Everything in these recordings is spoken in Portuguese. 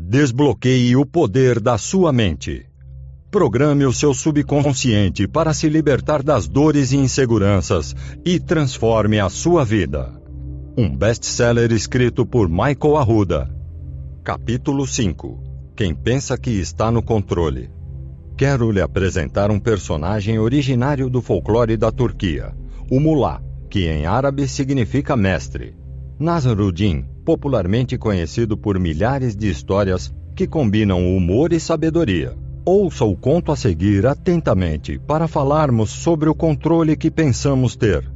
Desbloqueie o poder da sua mente. Programe o seu subconsciente para se libertar das dores e inseguranças e transforme a sua vida. Um best-seller escrito por Michael Arruda. Capítulo 5. Quem pensa que está no controle. Quero lhe apresentar um personagem originário do folclore da Turquia, o Mullah, que em árabe significa mestre. Nasruddin, popularmente conhecido por milhares de histórias que combinam humor e sabedoria. Ouça o conto a seguir atentamente para falarmos sobre o controle que pensamos ter.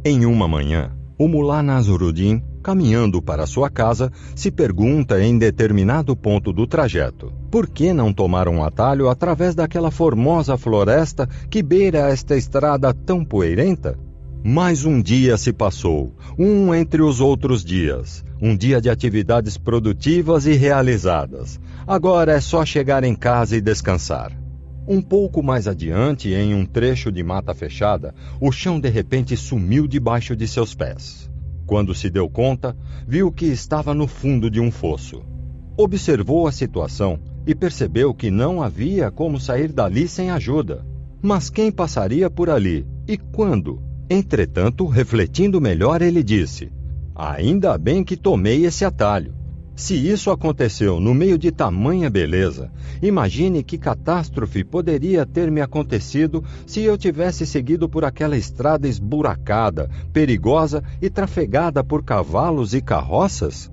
Em uma manhã, o Mullah Nasruddin, caminhando para sua casa, se pergunta em determinado ponto do trajeto: por que não tomar um atalho através daquela formosa floresta que beira esta estrada tão poeirenta? Mais um dia se passou, um entre os outros dias, um dia de atividades produtivas e realizadas. Agora é só chegar em casa e descansar. Um pouco mais adiante, em um trecho de mata fechada, o chão de repente sumiu debaixo de seus pés. Quando se deu conta, viu que estava no fundo de um fosso. Observou a situação e percebeu que não havia como sair dali sem ajuda. Mas quem passaria por ali e quando? Entretanto, refletindo melhor, ele disse: ainda bem que tomei esse atalho. Se isso aconteceu no meio de tamanha beleza, imagine que catástrofe poderia ter me acontecido se eu tivesse seguido por aquela estrada esburacada, perigosa e trafegada por cavalos e carroças?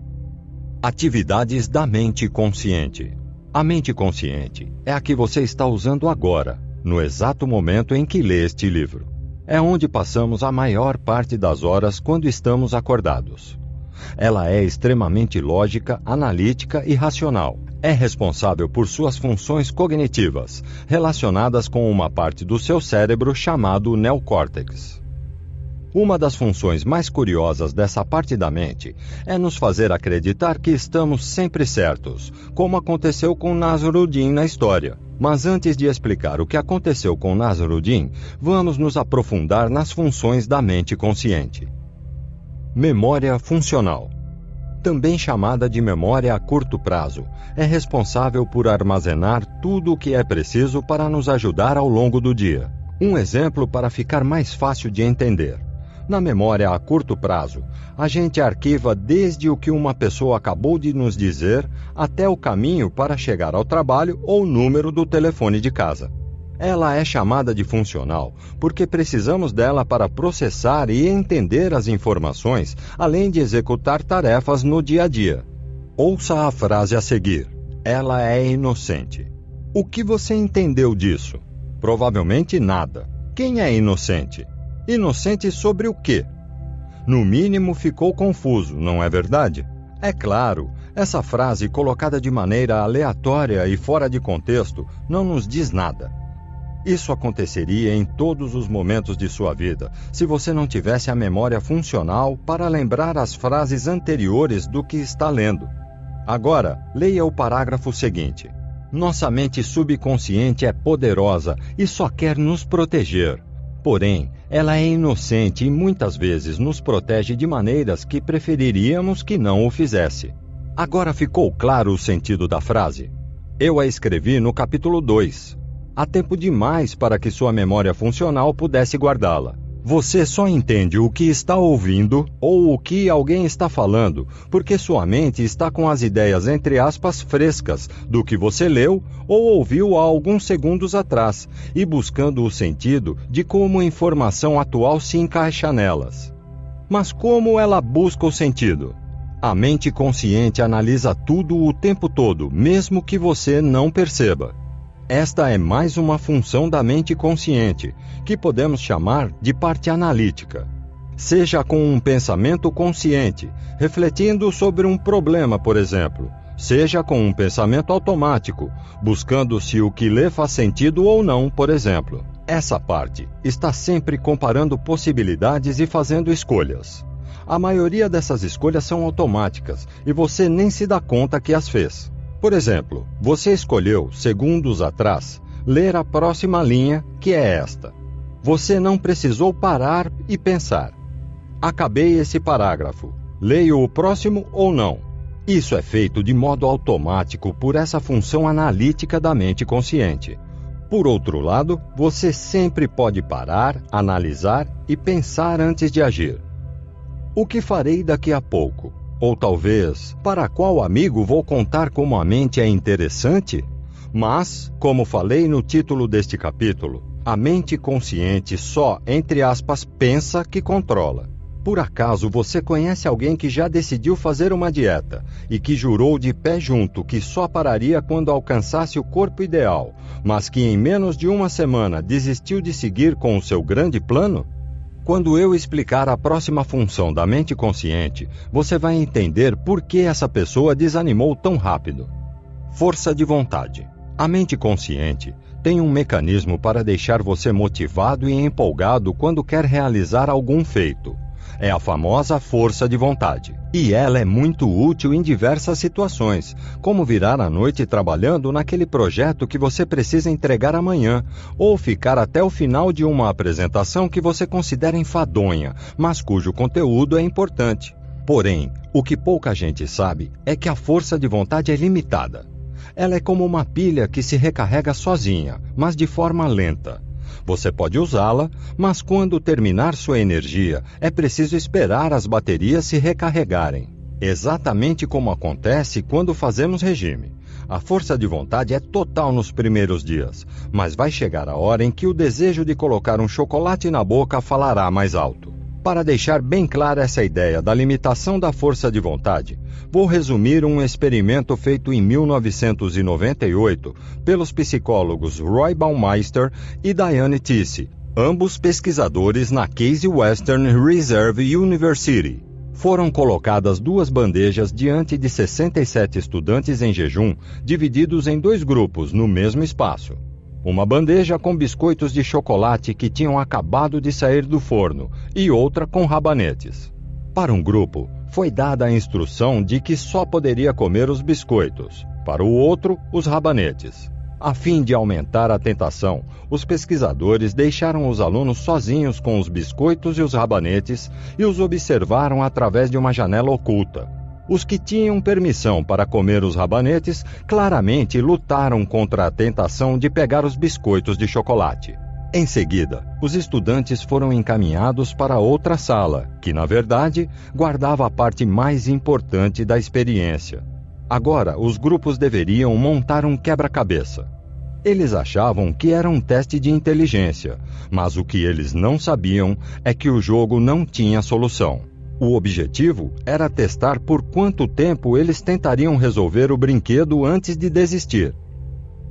Atividades da mente consciente. A mente consciente é a que você está usando agora, no exato momento em que lê este livro. É onde passamos a maior parte das horas quando estamos acordados. Ela é extremamente lógica, analítica e racional. É responsável por suas funções cognitivas, relacionadas com uma parte do seu cérebro chamado neocórtex. Uma das funções mais curiosas dessa parte da mente é nos fazer acreditar que estamos sempre certos, como aconteceu com Nasruddin na história. Mas antes de explicar o que aconteceu com Nasruddin, vamos nos aprofundar nas funções da mente consciente. Memória funcional. Também chamada de memória a curto prazo, é responsável por armazenar tudo o que é preciso para nos ajudar ao longo do dia. Um exemplo para ficar mais fácil de entender. Na memória a curto prazo, a gente arquiva desde o que uma pessoa acabou de nos dizer até o caminho para chegar ao trabalho ou o número do telefone de casa. Ela é chamada de funcional porque precisamos dela para processar e entender as informações, além de executar tarefas no dia a dia. Ouça a frase a seguir: ela é inocente. O que você entendeu disso? Provavelmente nada. Quem é inocente? Inocente sobre o quê? No mínimo ficou confuso, não é verdade? É claro, essa frase colocada de maneira aleatória e fora de contexto não nos diz nada. Isso aconteceria em todos os momentos de sua vida, se você não tivesse a memória funcional para lembrar as frases anteriores do que está lendo. Agora, leia o parágrafo seguinte. Nossa mente subconsciente é poderosa e só quer nos proteger. Porém, ela é inocente e muitas vezes nos protege de maneiras que preferiríamos que não o fizesse. Agora ficou claro o sentido da frase? Eu a escrevi no capítulo 2. Há tempo demais para que sua memória funcional pudesse guardá-la. Você só entende o que está ouvindo ou o que alguém está falando, porque sua mente está com as ideias, entre aspas, frescas do que você leu ou ouviu há alguns segundos atrás e buscando o sentido de como a informação atual se encaixa nelas. Mas como ela busca o sentido? A mente consciente analisa tudo o tempo todo, mesmo que você não perceba. Esta é mais uma função da mente consciente, que podemos chamar de parte analítica. Seja com um pensamento consciente, refletindo sobre um problema, por exemplo. Seja com um pensamento automático, buscando se o que lê faz sentido ou não, por exemplo. Essa parte está sempre comparando possibilidades e fazendo escolhas. A maioria dessas escolhas são automáticas e você nem se dá conta que as fez. Por exemplo, você escolheu, segundos atrás, ler a próxima linha, que é esta. Você não precisou parar e pensar. Acabei esse parágrafo. Leio o próximo ou não? Isso é feito de modo automático por essa função analítica da mente consciente. Por outro lado, você sempre pode parar, analisar e pensar antes de agir. O que farei daqui a pouco? Ou talvez, para qual amigo vou contar como a mente é interessante? Mas, como falei no título deste capítulo, a mente consciente só, entre aspas, pensa que controla. Por acaso você conhece alguém que já decidiu fazer uma dieta e que jurou de pé junto que só pararia quando alcançasse o corpo ideal, mas que em menos de uma semana desistiu de seguir com o seu grande plano? Quando eu explicar a próxima função da mente consciente, você vai entender por que essa pessoa desanimou tão rápido. Força de vontade. A mente consciente tem um mecanismo para deixar você motivado e empolgado quando quer realizar algum feito. É a famosa força de vontade. E ela é muito útil em diversas situações, como virar à noite trabalhando naquele projeto que você precisa entregar amanhã, ou ficar até o final de uma apresentação que você considera enfadonha, mas cujo conteúdo é importante. Porém, o que pouca gente sabe é que a força de vontade é limitada. Ela é como uma pilha que se recarrega sozinha, mas de forma lenta. Você pode usá-la, mas quando terminar sua energia, é preciso esperar as baterias se recarregarem. Exatamente como acontece quando fazemos regime. A força de vontade é total nos primeiros dias, mas vai chegar a hora em que o desejo de colocar um chocolate na boca falará mais alto. Para deixar bem clara essa ideia da limitação da força de vontade, vou resumir um experimento feito em 1998 pelos psicólogos Roy Baumeister e Diane Tissey, ambos pesquisadores na Case Western Reserve University. Foram colocadas 2 bandejas diante de 67 estudantes em jejum, divididos em 2 grupos no mesmo espaço. Uma bandeja com biscoitos de chocolate que tinham acabado de sair do forno e outra com rabanetes. Para um grupo, foi dada a instrução de que só poderia comer os biscoitos, para o outro, os rabanetes. A fim de aumentar a tentação, os pesquisadores deixaram os alunos sozinhos com os biscoitos e os rabanetes e os observaram através de uma janela oculta. Os que tinham permissão para comer os rabanetes claramente lutaram contra a tentação de pegar os biscoitos de chocolate. Em seguida, os estudantes foram encaminhados para outra sala, que, na verdade, guardava a parte mais importante da experiência. Agora, os grupos deveriam montar um quebra-cabeça. Eles achavam que era um teste de inteligência, mas o que eles não sabiam é que o jogo não tinha solução. O objetivo era testar por quanto tempo eles tentariam resolver o brinquedo antes de desistir.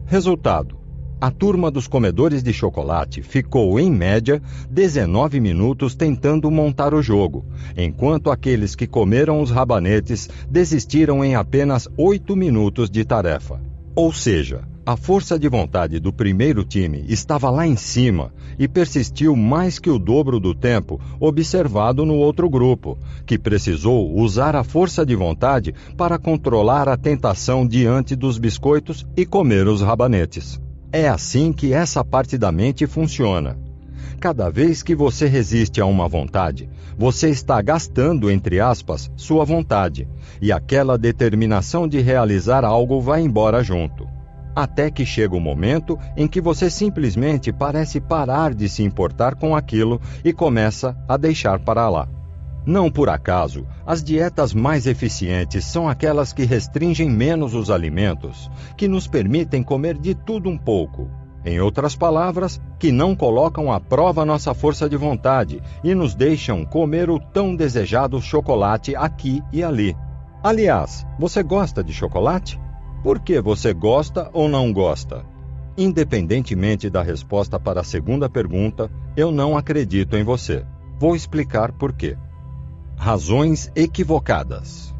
Resultado: a turma dos comedores de chocolate ficou, em média, 19 minutos tentando montar o jogo, enquanto aqueles que comeram os rabanetes desistiram em apenas 8 minutos de tarefa. Ou seja, a força de vontade do primeiro time estava lá em cima e persistiu mais que o dobro do tempo observado no outro grupo, que precisou usar a força de vontade para controlar a tentação diante dos biscoitos e comer os rabanetes. É assim que essa parte da mente funciona. Cada vez que você resiste a uma vontade, você está gastando, entre aspas, sua vontade, e aquela determinação de realizar algo vai embora junto. Até que chega o momento em que você simplesmente parece parar de se importar com aquilo e começa a deixar para lá. Não por acaso, as dietas mais eficientes são aquelas que restringem menos os alimentos, que nos permitem comer de tudo um pouco. Em outras palavras, que não colocam à prova nossa força de vontade e nos deixam comer o tão desejado chocolate aqui e ali. Aliás, você gosta de chocolate? Por que você gosta ou não gosta? Independentemente da resposta para a segunda pergunta, eu não acredito em você. Vou explicar por quê. Razões equivocadas.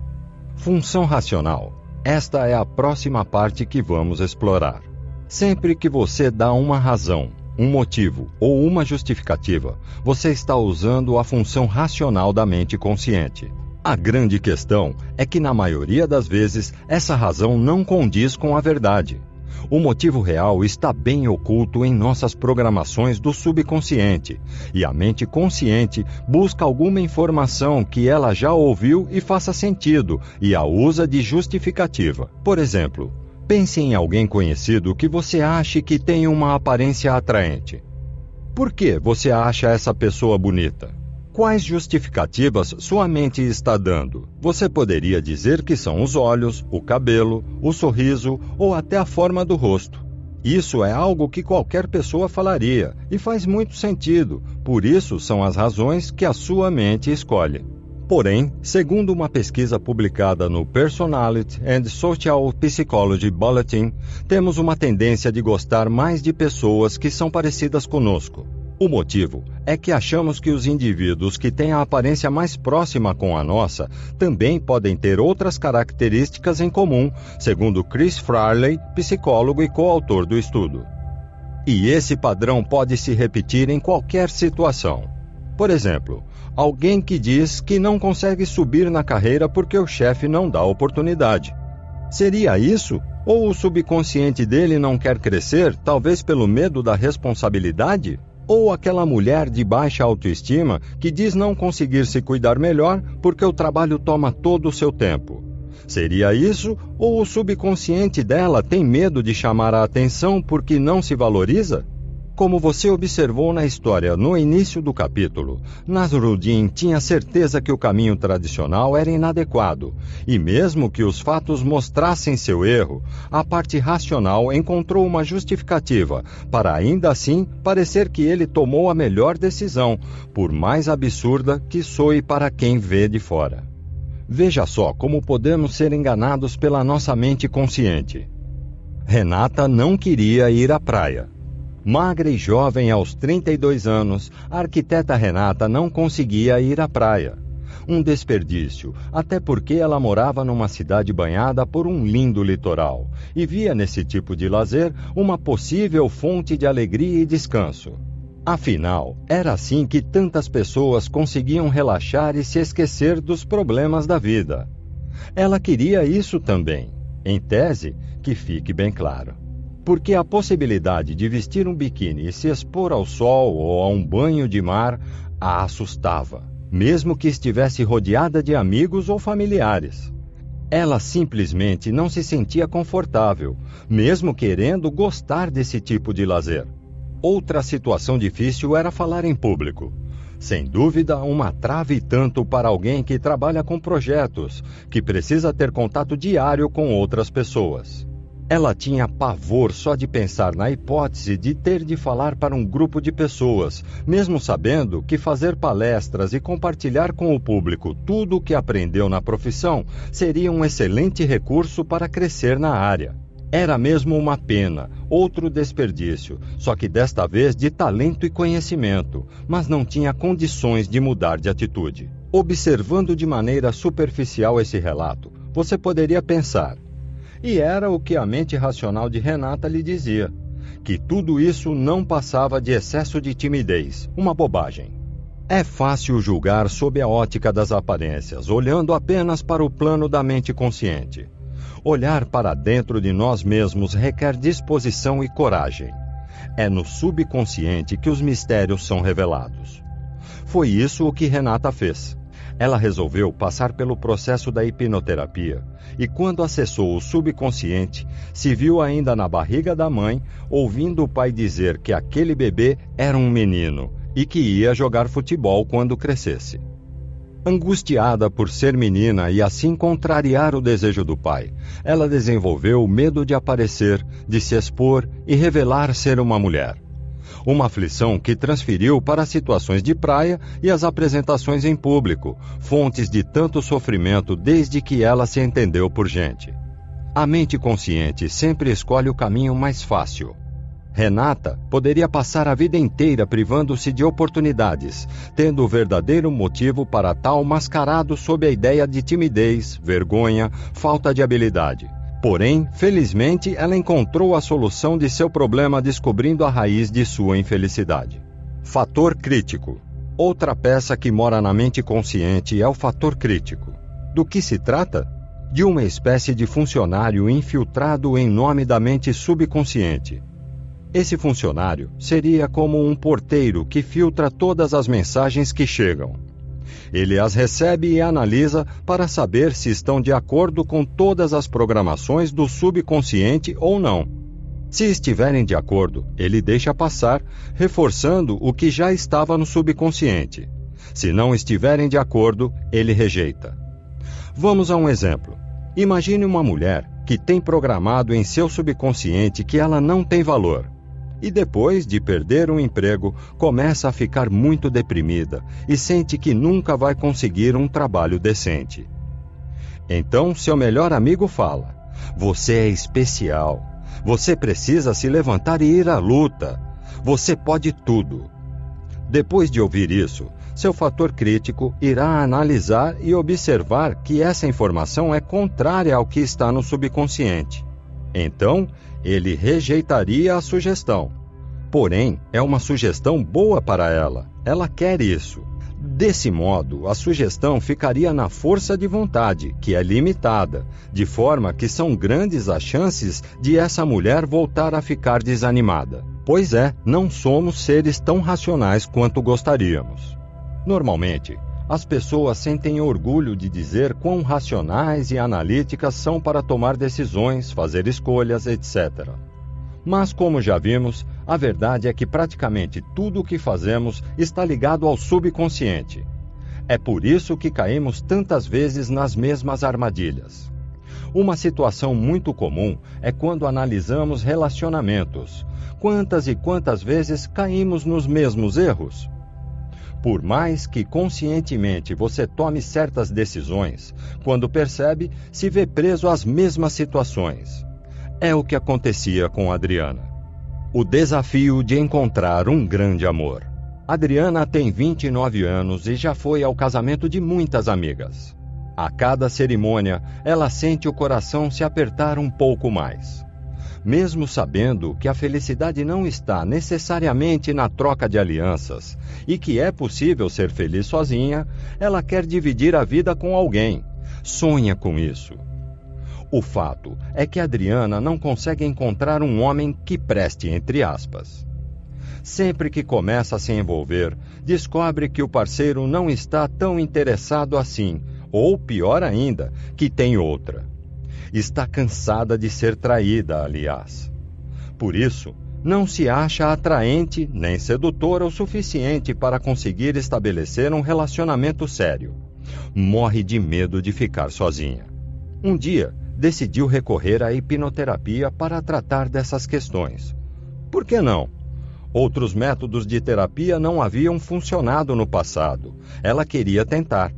Função racional. Esta é a próxima parte que vamos explorar. Sempre que você dá uma razão, um motivo ou uma justificativa, você está usando a função racional da mente consciente. A grande questão é que, na maioria das vezes, essa razão não condiz com a verdade. O motivo real está bem oculto em nossas programações do subconsciente, e a mente consciente busca alguma informação que ela já ouviu e faça sentido, e a usa de justificativa. Por exemplo, pense em alguém conhecido que você ache que tem uma aparência atraente. Por que você acha essa pessoa bonita? Quais justificativas sua mente está dando? Você poderia dizer que são os olhos, o cabelo, o sorriso ou até a forma do rosto. Isso é algo que qualquer pessoa falaria e faz muito sentido, por isso são as razões que a sua mente escolhe. Porém, segundo uma pesquisa publicada no Personality and Social Psychology Bulletin, temos uma tendência de gostar mais de pessoas que são parecidas conosco. O motivo é que achamos que os indivíduos que têm a aparência mais próxima com a nossa também podem ter outras características em comum, segundo Chris Farley, psicólogo e coautor do estudo. E esse padrão pode se repetir em qualquer situação. Por exemplo, alguém que diz que não consegue subir na carreira porque o chefe não dá oportunidade. Seria isso? Ou o subconsciente dele não quer crescer, talvez pelo medo da responsabilidade? Ou aquela mulher de baixa autoestima que diz não conseguir se cuidar melhor porque o trabalho toma todo o seu tempo. Seria isso? Ou o subconsciente dela tem medo de chamar a atenção porque não se valoriza? Como você observou na história no início do capítulo, Nasruddin tinha certeza que o caminho tradicional era inadequado, e mesmo que os fatos mostrassem seu erro, a parte racional encontrou uma justificativa para ainda assim parecer que ele tomou a melhor decisão, por mais absurda que soe para quem vê de fora. Veja só como podemos ser enganados pela nossa mente consciente. Renata não queria ir à praia. Magra e jovem aos 32 anos, a arquiteta Renata não conseguia ir à praia. Um desperdício, até porque ela morava numa cidade banhada por um lindo litoral e via nesse tipo de lazer uma possível fonte de alegria e descanso. Afinal, era assim que tantas pessoas conseguiam relaxar e se esquecer dos problemas da vida. Ela queria isso também, em tese, que fique bem claro. Porque a possibilidade de vestir um biquíni e se expor ao sol ou a um banho de mar a assustava, mesmo que estivesse rodeada de amigos ou familiares. Ela simplesmente não se sentia confortável, mesmo querendo gostar desse tipo de lazer. Outra situação difícil era falar em público. Sem dúvida, uma trave e tanto para alguém que trabalha com projetos, que precisa ter contato diário com outras pessoas. Ela tinha pavor só de pensar na hipótese de ter de falar para um grupo de pessoas, mesmo sabendo que fazer palestras e compartilhar com o público tudo o que aprendeu na profissão seria um excelente recurso para crescer na área. Era mesmo uma pena, outro desperdício, só que desta vez de talento e conhecimento, mas não tinha condições de mudar de atitude. Observando de maneira superficial esse relato, você poderia pensar: e era o que a mente racional de Renata lhe dizia, que tudo isso não passava de excesso de timidez, uma bobagem. É fácil julgar sob a ótica das aparências, olhando apenas para o plano da mente consciente. Olhar para dentro de nós mesmos requer disposição e coragem. É no subconsciente que os mistérios são revelados. Foi isso o que Renata fez. Ela resolveu passar pelo processo da hipnoterapia e, quando acessou o subconsciente, se viu ainda na barriga da mãe, ouvindo o pai dizer que aquele bebê era um menino e que ia jogar futebol quando crescesse. Angustiada por ser menina e assim contrariar o desejo do pai, ela desenvolveu o medo de aparecer, de se expor e revelar ser uma mulher. Uma aflição que transferiu para as situações de praia e as apresentações em público, fontes de tanto sofrimento desde que ela se entendeu por gente. A mente consciente sempre escolhe o caminho mais fácil. Renata poderia passar a vida inteira privando-se de oportunidades, tendo o verdadeiro motivo para tal mascarado sob a ideia de timidez, vergonha, falta de habilidade. Porém, felizmente, ela encontrou a solução de seu problema descobrindo a raiz de sua infelicidade. Fator crítico. Outra peça que mora na mente consciente é o fator crítico. Do que se trata? de uma espécie de funcionário infiltrado em nome da mente subconsciente. Esse funcionário seria como um porteiro que filtra todas as mensagens que chegam. Ele as recebe e analisa para saber se estão de acordo com todas as programações do subconsciente ou não. Se estiverem de acordo, ele deixa passar, reforçando o que já estava no subconsciente. Se não estiverem de acordo, ele rejeita. Vamos a um exemplo. Imagine uma mulher que tem programado em seu subconsciente que ela não tem valor. E depois de perder um emprego, começa a ficar muito deprimida e sente que nunca vai conseguir um trabalho decente. Então, seu melhor amigo fala: "Você é especial. Você precisa se levantar e ir à luta. Você pode tudo." Depois de ouvir isso, seu fator crítico irá analisar e observar que essa informação é contrária ao que está no subconsciente. Então, ele rejeitaria a sugestão. Porém, é uma sugestão boa para ela. Ela quer isso. Desse modo, a sugestão ficaria na força de vontade, que é limitada, de forma que são grandes as chances de essa mulher voltar a ficar desanimada. Pois é, não somos seres tão racionais quanto gostaríamos. Normalmente, as pessoas sentem orgulho de dizer quão racionais e analíticas são para tomar decisões, fazer escolhas, etc. Mas, como já vimos, a verdade é que praticamente tudo o que fazemos está ligado ao subconsciente. É por isso que caímos tantas vezes nas mesmas armadilhas. Uma situação muito comum é quando analisamos relacionamentos. Quantas e quantas vezes caímos nos mesmos erros? Por mais que conscientemente você tome certas decisões, quando percebe, se vê preso às mesmas situações. É o que acontecia com Adriana. O desafio de encontrar um grande amor. Adriana tem 29 anos e já foi ao casamento de muitas amigas. A cada cerimônia, ela sente o coração se apertar um pouco mais. Mesmo sabendo que a felicidade não está necessariamente na troca de alianças e que é possível ser feliz sozinha, ela quer dividir a vida com alguém. Sonha com isso. O fato é que Adriana não consegue encontrar um homem que preste, entre aspas. Sempre que começa a se envolver, descobre que o parceiro não está tão interessado assim, ou pior ainda, que tem outra. Está cansada de ser traída, aliás. Por isso, não se acha atraente nem sedutora o suficiente para conseguir estabelecer um relacionamento sério. Morre de medo de ficar sozinha. Um dia, decidiu recorrer à hipnoterapia para tratar dessas questões. Por que não? Outros métodos de terapia não haviam funcionado no passado. Ela queria tentar.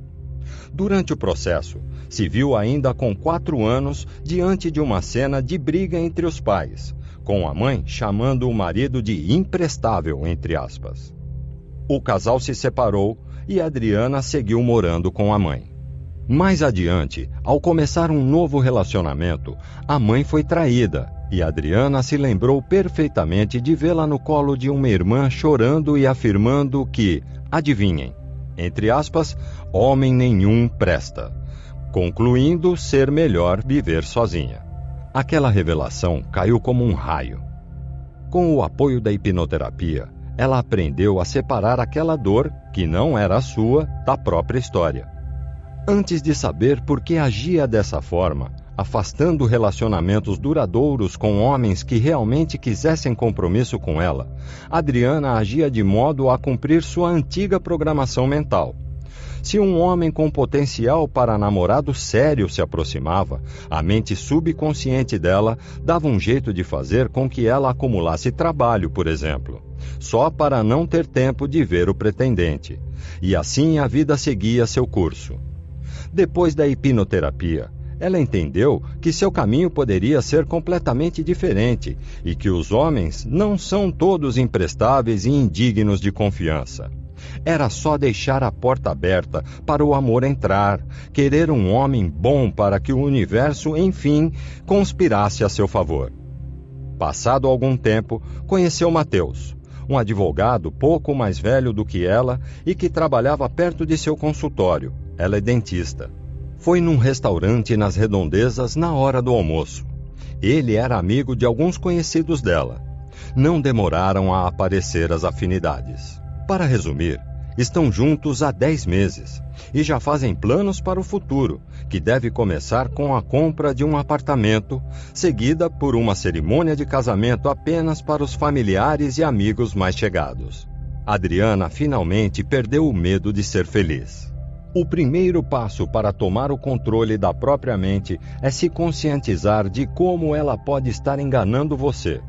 Durante o processo, se viu ainda com 4 anos diante de uma cena de briga entre os pais, com a mãe chamando o marido de imprestável, entre aspas. O casal se separou e Adriana seguiu morando com a mãe. Mais adiante, ao começar um novo relacionamento, a mãe foi traída e Adriana se lembrou perfeitamente de vê-la no colo de uma irmã chorando e afirmando que, adivinhem, entre aspas, homem nenhum presta, concluindo ser melhor viver sozinha. Aquela revelação caiu como um raio. Com o apoio da hipnoterapia, ela aprendeu a separar aquela dor, que não era sua, da própria história. Antes de saber por que agia dessa forma, afastando relacionamentos duradouros com homens que realmente quisessem compromisso com ela, Adriana agia de modo a cumprir sua antiga programação mental. Se um homem com potencial para namorado sério se aproximava, a mente subconsciente dela dava um jeito de fazer com que ela acumulasse trabalho, por exemplo, só para não ter tempo de ver o pretendente. E assim a vida seguia seu curso. Depois da hipnoterapia, ela entendeu que seu caminho poderia ser completamente diferente e que os homens não são todos imprestáveis e indignos de confiança. Era só deixar a porta aberta para o amor entrar, querer um homem bom para que o universo, enfim, conspirasse a seu favor. Passado algum tempo, conheceu Mateus, um advogado pouco mais velho do que ela e que trabalhava perto de seu consultório. Ela é dentista. Foi num restaurante nas redondezas na hora do almoço. Ele era amigo de alguns conhecidos dela. Não demoraram a aparecer as afinidades. Para resumir, estão juntos há 10 meses e já fazem planos para o futuro, que deve começar com a compra de um apartamento, seguida por uma cerimônia de casamento apenas para os familiares e amigos mais chegados. Adriana finalmente perdeu o medo de ser feliz. O primeiro passo para tomar o controle da própria mente é se conscientizar de como ela pode estar enganando você.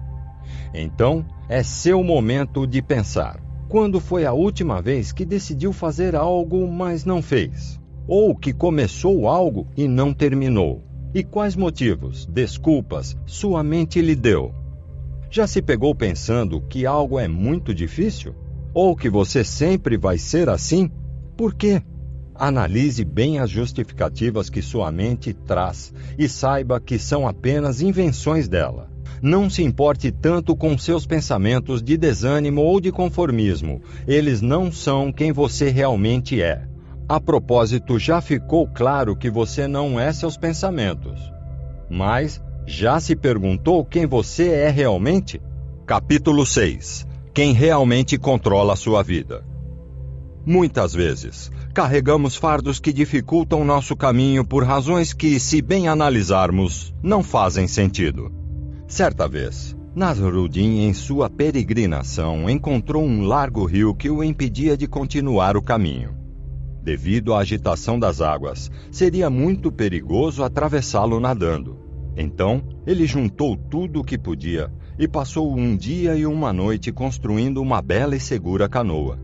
Então, é seu momento de pensar. Quando foi a última vez que decidiu fazer algo, mas não fez? Ou que começou algo e não terminou? E quais motivos, desculpas, sua mente lhe deu? Já se pegou pensando que algo é muito difícil? Ou que você sempre vai ser assim? Por quê? Analise bem as justificativas que sua mente traz e saiba que são apenas invenções dela. Não se importe tanto com seus pensamentos de desânimo ou de conformismo. Eles não são quem você realmente é. A propósito, já ficou claro que você não é seus pensamentos. Mas, já se perguntou quem você é realmente? Capítulo 6. Quem realmente controla a sua vida. Muitas vezes, carregamos fardos que dificultam nosso caminho por razões que, se bem analisarmos, não fazem sentido. Certa vez, Nasruddin, em sua peregrinação, encontrou um largo rio que o impedia de continuar o caminho. Devido à agitação das águas, seria muito perigoso atravessá-lo nadando. Então, ele juntou tudo o que podia e passou um dia e uma noite construindo uma bela e segura canoa.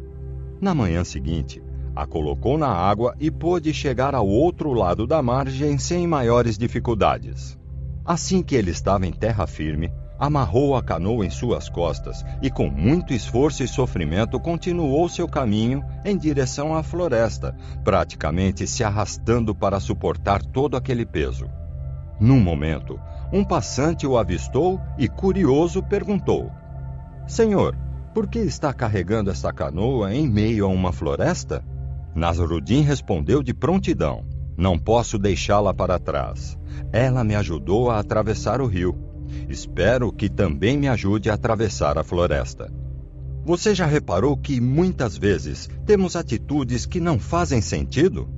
Na manhã seguinte, a colocou na água e pôde chegar ao outro lado da margem sem maiores dificuldades. Assim que ele estava em terra firme, amarrou a canoa em suas costas e, com muito esforço e sofrimento, continuou seu caminho em direção à floresta, praticamente se arrastando para suportar todo aquele peso. Num momento, um passante o avistou e, curioso, perguntou: "Senhor, por que está carregando essa canoa em meio a uma floresta?" Nasruddin respondeu de prontidão: "Não posso deixá-la para trás. Ela me ajudou a atravessar o rio. Espero que também me ajude a atravessar a floresta." Você já reparou que muitas vezes temos atitudes que não fazem sentido?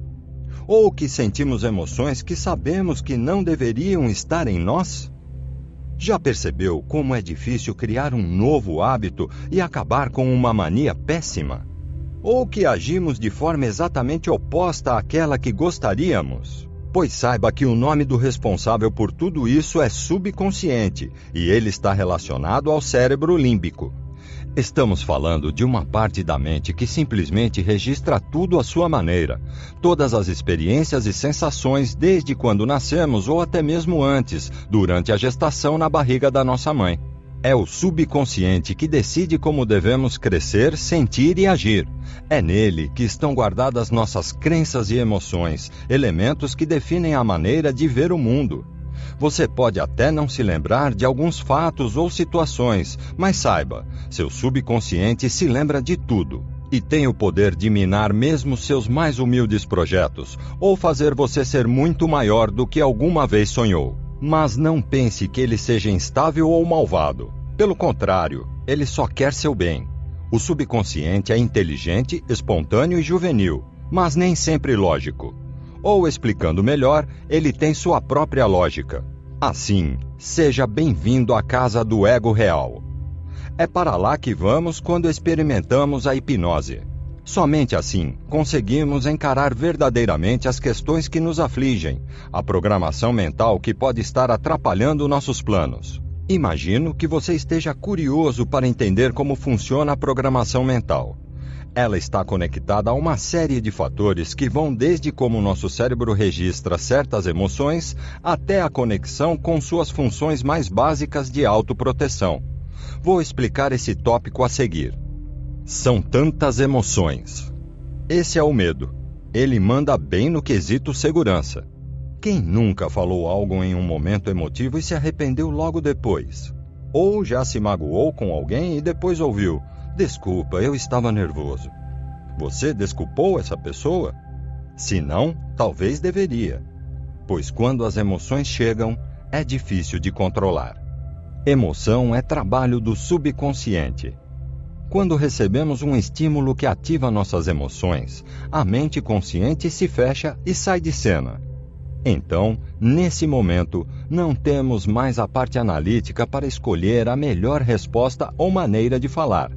Ou que sentimos emoções que sabemos que não deveriam estar em nós? Já percebeu como é difícil criar um novo hábito e acabar com uma mania péssima? Ou que agimos de forma exatamente oposta àquela que gostaríamos? Pois saiba que o nome do responsável por tudo isso é subconsciente, e ele está relacionado ao cérebro límbico. Estamos falando de uma parte da mente que simplesmente registra tudo à sua maneira, todas as experiências e sensações desde quando nascemos ou até mesmo antes, durante a gestação na barriga da nossa mãe. É o subconsciente que decide como devemos crescer, sentir e agir. É nele que estão guardadas nossas crenças e emoções, elementos que definem a maneira de ver o mundo. Você pode até não se lembrar de alguns fatos ou situações, mas saiba, seu subconsciente se lembra de tudo e tem o poder de minar mesmo seus mais humildes projetos ou fazer você ser muito maior do que alguma vez sonhou. Mas não pense que ele seja instável ou malvado. Pelo contrário, ele só quer seu bem. O subconsciente é inteligente, espontâneo e juvenil, mas nem sempre lógico. Ou, explicando melhor, ele tem sua própria lógica. Assim, seja bem-vindo à casa do ego real. É para lá que vamos quando experimentamos a hipnose. Somente assim conseguimos encarar verdadeiramente as questões que nos afligem, a programação mental que pode estar atrapalhando nossos planos. Imagino que você esteja curioso para entender como funciona a programação mental. Ela está conectada a uma série de fatores que vão desde como nosso cérebro registra certas emoções até a conexão com suas funções mais básicas de autoproteção. Vou explicar esse tópico a seguir. São tantas emoções. Esse é o medo. Ele manda bem no quesito segurança. Quem nunca falou algo em um momento emotivo e se arrependeu logo depois? Ou já se magoou com alguém e depois ouviu: "Desculpa, eu estava nervoso." Você desculpou essa pessoa? Se não, talvez deveria, pois quando as emoções chegam, é difícil de controlar. Emoção é trabalho do subconsciente. Quando recebemos um estímulo que ativa nossas emoções, a mente consciente se fecha e sai de cena. Então, nesse momento, não temos mais a parte analítica para escolher a melhor resposta ou maneira de falar.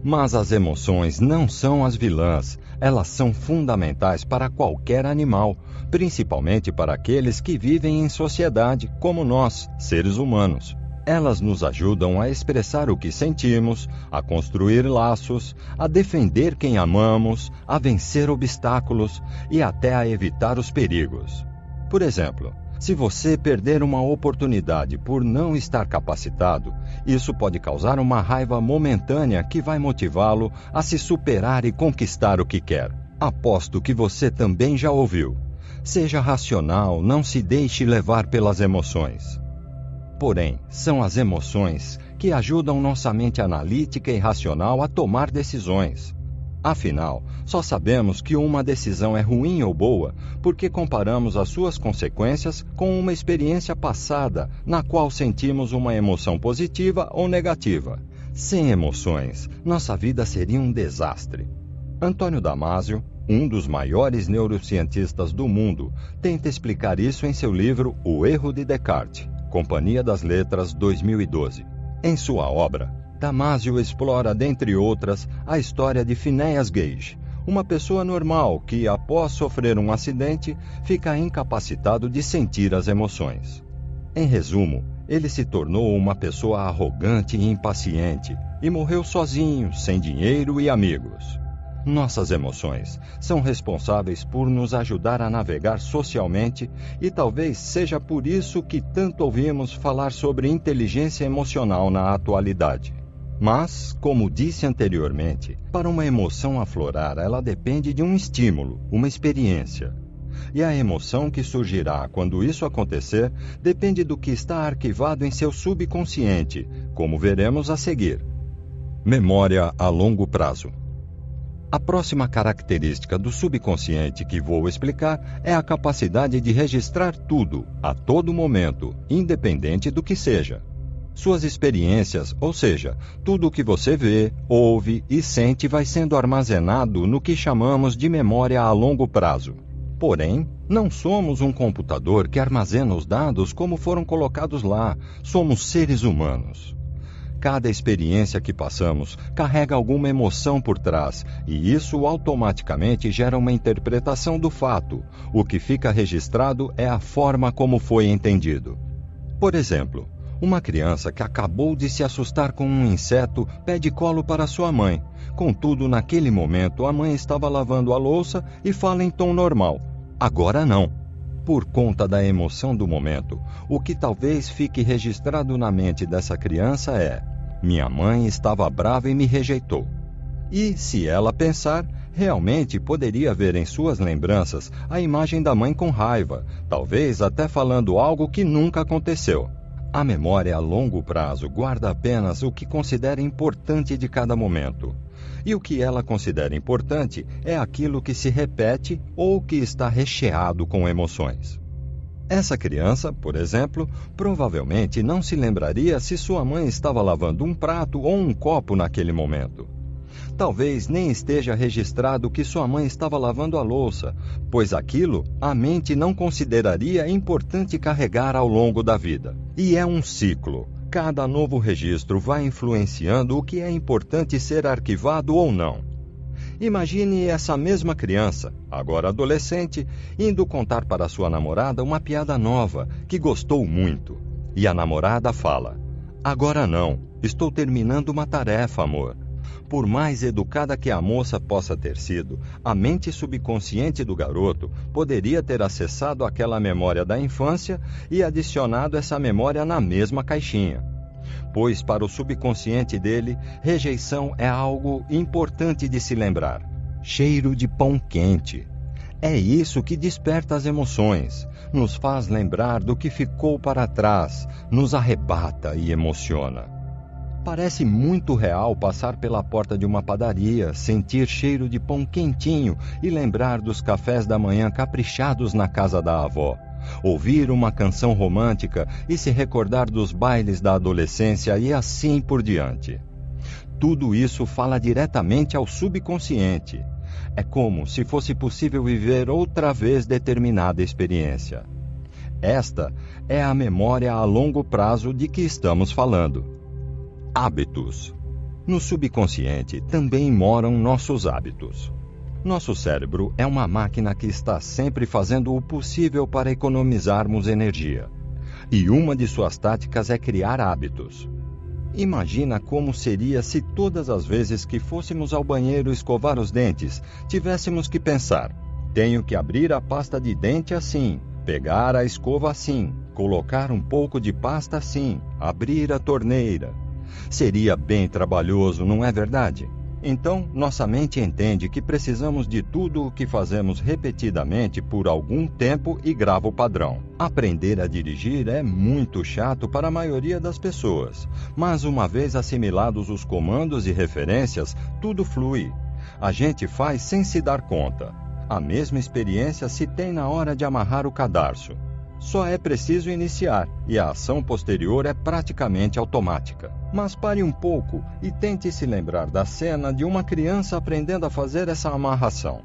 Mas as emoções não são as vilãs, elas são fundamentais para qualquer animal, principalmente para aqueles que vivem em sociedade como nós, seres humanos. Elas nos ajudam a expressar o que sentimos, a construir laços, a defender quem amamos, a vencer obstáculos e até a evitar os perigos. Por exemplo, se você perder uma oportunidade por não estar capacitado, isso pode causar uma raiva momentânea que vai motivá-lo a se superar e conquistar o que quer. Aposto que você também já ouviu. Seja racional, não se deixe levar pelas emoções. Porém, são as emoções que ajudam nossa mente analítica e racional a tomar decisões. Afinal, só sabemos que uma decisão é ruim ou boa porque comparamos as suas consequências com uma experiência passada na qual sentimos uma emoção positiva ou negativa. Sem emoções, nossa vida seria um desastre. Antônio Damasio, um dos maiores neurocientistas do mundo, tenta explicar isso em seu livro O Erro de Descartes, Companhia das Letras, 2012. Em sua obra, Damasio explora, dentre outras, a história de Phineas Gage, uma pessoa normal que, após sofrer um acidente, fica incapacitado de sentir as emoções. Em resumo, ele se tornou uma pessoa arrogante e impaciente e morreu sozinho, sem dinheiro e amigos. Nossas emoções são responsáveis por nos ajudar a navegar socialmente e talvez seja por isso que tanto ouvimos falar sobre inteligência emocional na atualidade. Mas, como disse anteriormente, para uma emoção aflorar, ela depende de um estímulo, uma experiência. E a emoção que surgirá quando isso acontecer depende do que está arquivado em seu subconsciente, como veremos a seguir. Memória a longo prazo. A próxima característica do subconsciente que vou explicar é a capacidade de registrar tudo, a todo momento, independente do que seja. Suas experiências, ou seja, tudo o que você vê, ouve e sente vai sendo armazenado no que chamamos de memória a longo prazo. Porém, não somos um computador que armazena os dados como foram colocados lá, somos seres humanos. Cada experiência que passamos carrega alguma emoção por trás, e isso automaticamente gera uma interpretação do fato. O que fica registrado é a forma como foi entendido. Por exemplo, uma criança que acabou de se assustar com um inseto pede colo para sua mãe. Contudo, naquele momento, a mãe estava lavando a louça e fala em tom normal. Agora não. Por conta da emoção do momento, o que talvez fique registrado na mente dessa criança é: minha mãe estava brava e me rejeitou. E, se ela pensar, realmente poderia ver em suas lembranças a imagem da mãe com raiva, talvez até falando algo que nunca aconteceu. A memória a longo prazo guarda apenas o que considera importante de cada momento. E o que ela considera importante é aquilo que se repete ou que está recheado com emoções. Essa criança, por exemplo, provavelmente não se lembraria se sua mãe estava lavando um prato ou um copo naquele momento. Talvez nem esteja registrado que sua mãe estava lavando a louça, pois aquilo a mente não consideraria importante carregar ao longo da vida. E é um ciclo. Cada novo registro vai influenciando o que é importante ser arquivado ou não. Imagine essa mesma criança, agora adolescente, indo contar para sua namorada uma piada nova, que gostou muito. E a namorada fala: agora não, estou terminando uma tarefa, amor. Por mais educada que a moça possa ter sido, a mente subconsciente do garoto poderia ter acessado aquela memória da infância e adicionado essa memória na mesma caixinha. Pois para o subconsciente dele, rejeição é algo importante de se lembrar. Cheiro de pão quente. É isso que desperta as emoções, nos faz lembrar do que ficou para trás, nos arrebata e emociona. Parece muito real passar pela porta de uma padaria, sentir cheiro de pão quentinho e lembrar dos cafés da manhã caprichados na casa da avó. Ouvir uma canção romântica e se recordar dos bailes da adolescência e assim por diante. Tudo isso fala diretamente ao subconsciente. É como se fosse possível viver outra vez determinada experiência. Esta é a memória a longo prazo de que estamos falando. Hábitos. No subconsciente também moram nossos hábitos. Nosso cérebro é uma máquina que está sempre fazendo o possível para economizarmos energia. E uma de suas táticas é criar hábitos. Imagina como seria se todas as vezes que fôssemos ao banheiro escovar os dentes, tivéssemos que pensar: tenho que abrir a pasta de dente assim, pegar a escova assim, colocar um pouco de pasta assim, abrir a torneira. Seria bem trabalhoso, não é verdade? Então, nossa mente entende que precisamos de tudo o que fazemos repetidamente por algum tempo e grava o padrão. Aprender a dirigir é muito chato para a maioria das pessoas, mas uma vez assimilados os comandos e referências, tudo flui. A gente faz sem se dar conta. A mesma experiência se tem na hora de amarrar o cadarço. Só é preciso iniciar, e a ação posterior é praticamente automática. Mas pare um pouco e tente se lembrar da cena de uma criança aprendendo a fazer essa amarração.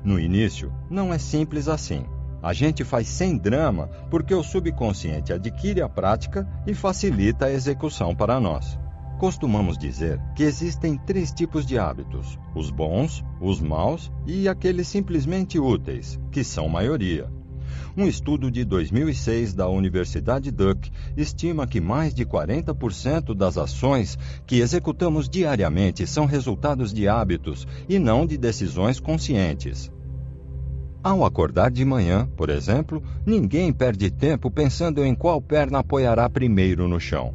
No início, não é simples assim. A gente faz sem drama porque o subconsciente adquire a prática e facilita a execução para nós. Costumamos dizer que existem 3 tipos de hábitos: os bons, os maus e aqueles simplesmente úteis, que são maioria. Um estudo de 2006 da Universidade Duke estima que mais de 40% das ações que executamos diariamente são resultados de hábitos e não de decisões conscientes. Ao acordar de manhã, por exemplo, ninguém perde tempo pensando em qual perna apoiará primeiro no chão.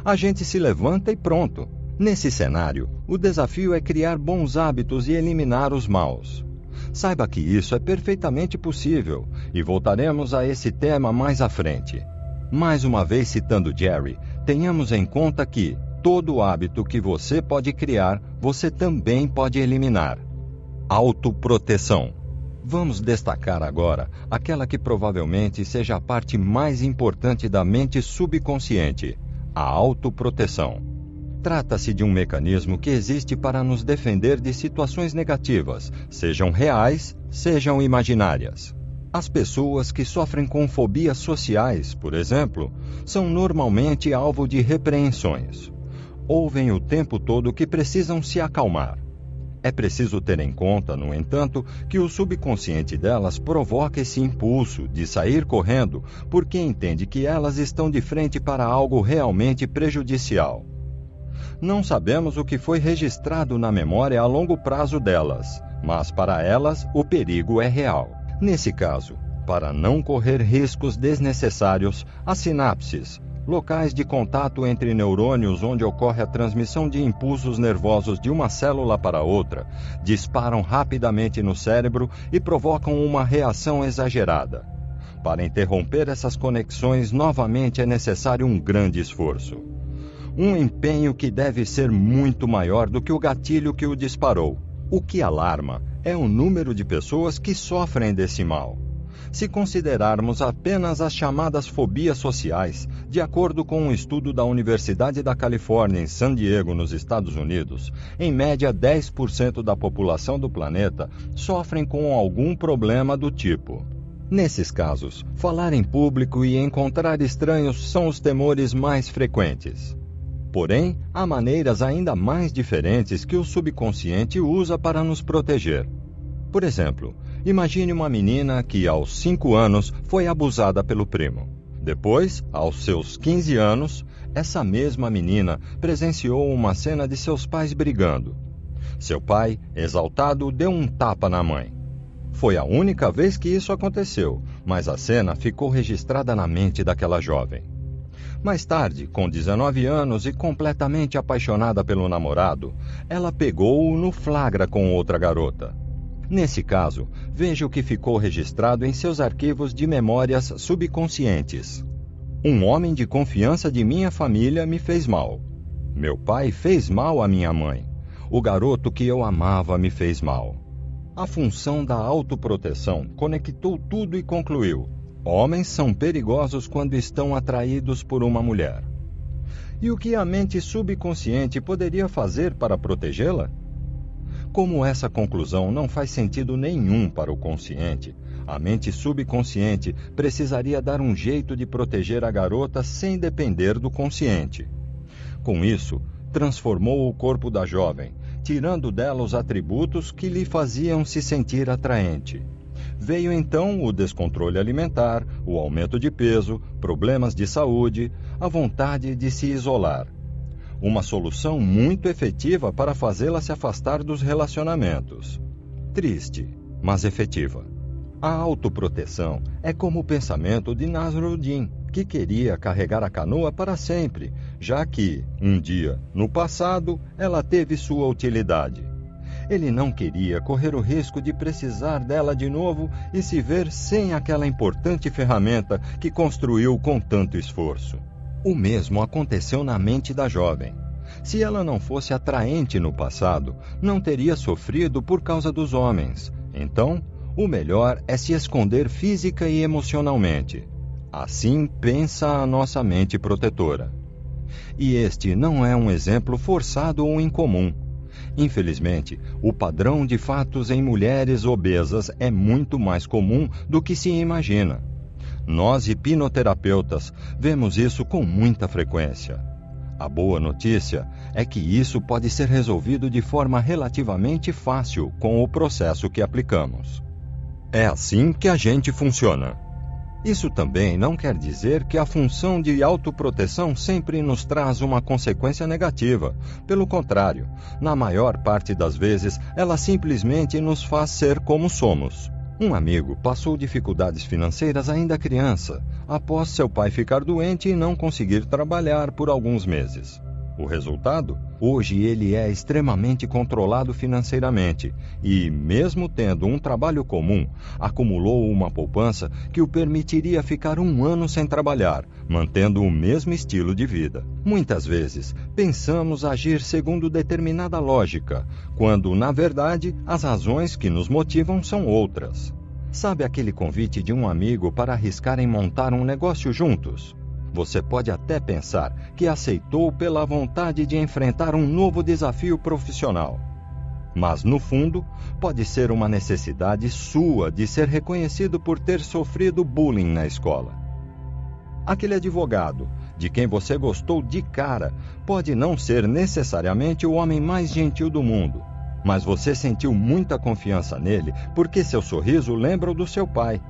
A gente se levanta e pronto. Nesse cenário, o desafio é criar bons hábitos e eliminar os maus. Saiba que isso é perfeitamente possível, e voltaremos a esse tema mais à frente. Mais uma vez citando Jerry, tenhamos em conta que todo hábito que você pode criar, você também pode eliminar. Autoproteção. Vamos destacar agora aquela que provavelmente seja a parte mais importante da mente subconsciente: a autoproteção. Trata-se de um mecanismo que existe para nos defender de situações negativas, sejam reais, sejam imaginárias. As pessoas que sofrem com fobias sociais, por exemplo, são normalmente alvo de repreensões. Ouvem o tempo todo que precisam se acalmar. É preciso ter em conta, no entanto, que o subconsciente delas provoca esse impulso de sair correndo porque entende que elas estão de frente para algo realmente prejudicial. Não sabemos o que foi registrado na memória a longo prazo delas, mas para elas o perigo é real. Nesse caso, para não correr riscos desnecessários, as sinapses, locais de contato entre neurônios onde ocorre a transmissão de impulsos nervosos de uma célula para outra, disparam rapidamente no cérebro e provocam uma reação exagerada. Para interromper essas conexões, novamente é necessário um grande esforço. Um empenho que deve ser muito maior do que o gatilho que o disparou. O que alarma é o número de pessoas que sofrem desse mal. Se considerarmos apenas as chamadas fobias sociais, de acordo com um estudo da Universidade da Califórnia em San Diego, nos Estados Unidos, em média 10% da população do planeta sofrem com algum problema do tipo. Nesses casos, falar em público e encontrar estranhos são os temores mais frequentes. Porém, há maneiras ainda mais diferentes que o subconsciente usa para nos proteger. Por exemplo, imagine uma menina que aos 5 anos foi abusada pelo primo. Depois, aos seus 15 anos, essa mesma menina presenciou uma cena de seus pais brigando. Seu pai, exaltado, deu um tapa na mãe. Foi a única vez que isso aconteceu, mas a cena ficou registrada na mente daquela jovem. Mais tarde, com 19 anos e completamente apaixonada pelo namorado, ela pegou-o no flagra com outra garota. Nesse caso, veja o que ficou registrado em seus arquivos de memórias subconscientes. Um homem de confiança de minha família me fez mal. Meu pai fez mal à minha mãe. O garoto que eu amava me fez mal. A função da autoproteção conectou tudo e concluiu: homens são perigosos quando estão atraídos por uma mulher. E o que a mente subconsciente poderia fazer para protegê-la? Como essa conclusão não faz sentido nenhum para o consciente, a mente subconsciente precisaria dar um jeito de proteger a garota sem depender do consciente. Com isso, transformou o corpo da jovem, tirando dela os atributos que lhe faziam se sentir atraente. Veio então o descontrole alimentar, o aumento de peso, problemas de saúde, a vontade de se isolar. Uma solução muito efetiva para fazê-la se afastar dos relacionamentos. Triste, mas efetiva. A autoproteção é como o pensamento de Nasruddin, que queria carregar a canoa para sempre, já que, um dia, no passado, ela teve sua utilidade. Ele não queria correr o risco de precisar dela de novo e se ver sem aquela importante ferramenta que construiu com tanto esforço. O mesmo aconteceu na mente da jovem. Se ela não fosse atraente no passado, não teria sofrido por causa dos homens. Então, o melhor é se esconder física e emocionalmente. Assim pensa a nossa mente protetora. E este não é um exemplo forçado ou incomum. Infelizmente, o padrão de fatos em mulheres obesas é muito mais comum do que se imagina. Nós, hipnoterapeutas, vemos isso com muita frequência. A boa notícia é que isso pode ser resolvido de forma relativamente fácil com o processo que aplicamos. É assim que a gente funciona. Isso também não quer dizer que a função de autoproteção sempre nos traz uma consequência negativa. Pelo contrário, na maior parte das vezes, ela simplesmente nos faz ser como somos. Um amigo passou dificuldades financeiras ainda criança, após seu pai ficar doente e não conseguir trabalhar por alguns meses. O resultado? Hoje ele é extremamente controlado financeiramente e, mesmo tendo um trabalho comum, acumulou uma poupança que o permitiria ficar 1 ano sem trabalhar, mantendo o mesmo estilo de vida. Muitas vezes, pensamos agir segundo determinada lógica, quando, na verdade, as razões que nos motivam são outras. Sabe aquele convite de um amigo para arriscar em montar um negócio juntos? Você pode até pensar que aceitou pela vontade de enfrentar um novo desafio profissional. Mas, no fundo, pode ser uma necessidade sua de ser reconhecido por ter sofrido bullying na escola. Aquele advogado, de quem você gostou de cara, pode não ser necessariamente o homem mais gentil do mundo, mas você sentiu muita confiança nele porque seu sorriso lembra o do seu pai.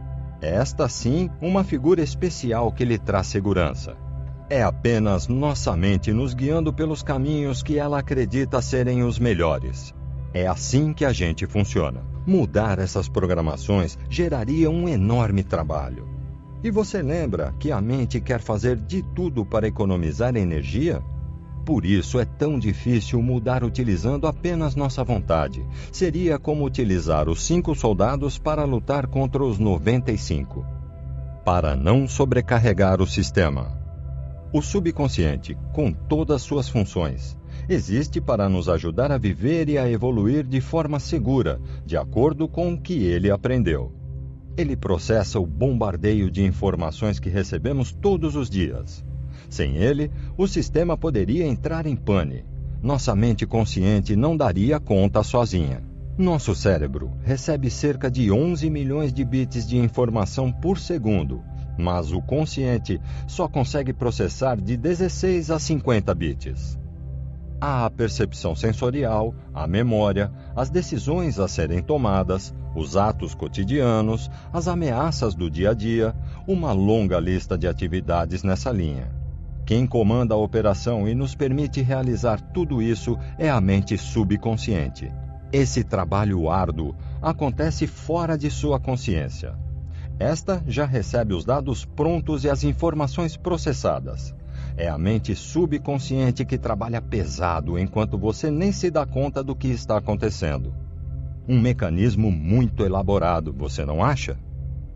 Esta, sim, uma figura especial que lhe traz segurança. É apenas nossa mente nos guiando pelos caminhos que ela acredita serem os melhores. É assim que a gente funciona. Mudar essas programações geraria um enorme trabalho. E você lembra que a mente quer fazer de tudo para economizar energia? Por isso é tão difícil mudar utilizando apenas nossa vontade. Seria como utilizar os 5 soldados para lutar contra os 95. Para não sobrecarregar o sistema. O subconsciente, com todas suas funções, existe para nos ajudar a viver e a evoluir de forma segura, de acordo com o que ele aprendeu. Ele processa o bombardeio de informações que recebemos todos os dias. Sem ele, o sistema poderia entrar em pane. Nossa mente consciente não daria conta sozinha. Nosso cérebro recebe cerca de 11 milhões de bits de informação por segundo, mas o consciente só consegue processar de 16 a 50 bits. Há a percepção sensorial, a memória, as decisões a serem tomadas, os atos cotidianos, as ameaças do dia a dia, uma longa lista de atividades nessa linha. Quem comanda a operação e nos permite realizar tudo isso é a mente subconsciente. Esse trabalho árduo acontece fora de sua consciência. Esta já recebe os dados prontos e as informações processadas. É a mente subconsciente que trabalha pesado enquanto você nem se dá conta do que está acontecendo. Um mecanismo muito elaborado, você não acha?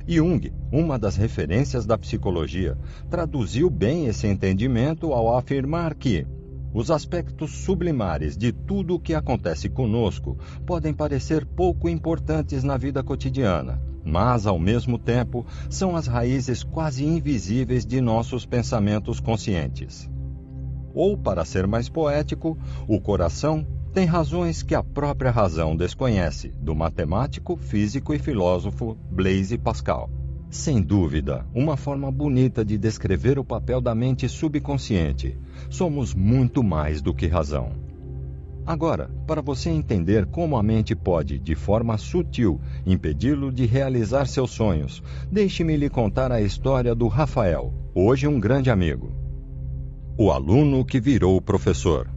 Jung, uma das referências da psicologia, traduziu bem esse entendimento ao afirmar que Os aspectos sublimares de tudo o que acontece conosco podem parecer pouco importantes na vida cotidiana, mas, ao mesmo tempo, são as raízes quase invisíveis de nossos pensamentos conscientes. Ou, para ser mais poético, o coração tem razões que a própria razão desconhece, do matemático, físico e filósofo Blaise Pascal. Sem dúvida, uma forma bonita de descrever o papel da mente subconsciente. Somos muito mais do que razão. Agora, para você entender como a mente pode, de forma sutil, impedi-lo de realizar seus sonhos, deixe-me lhe contar a história do Rafael, hoje um grande amigo. O aluno que virou professor.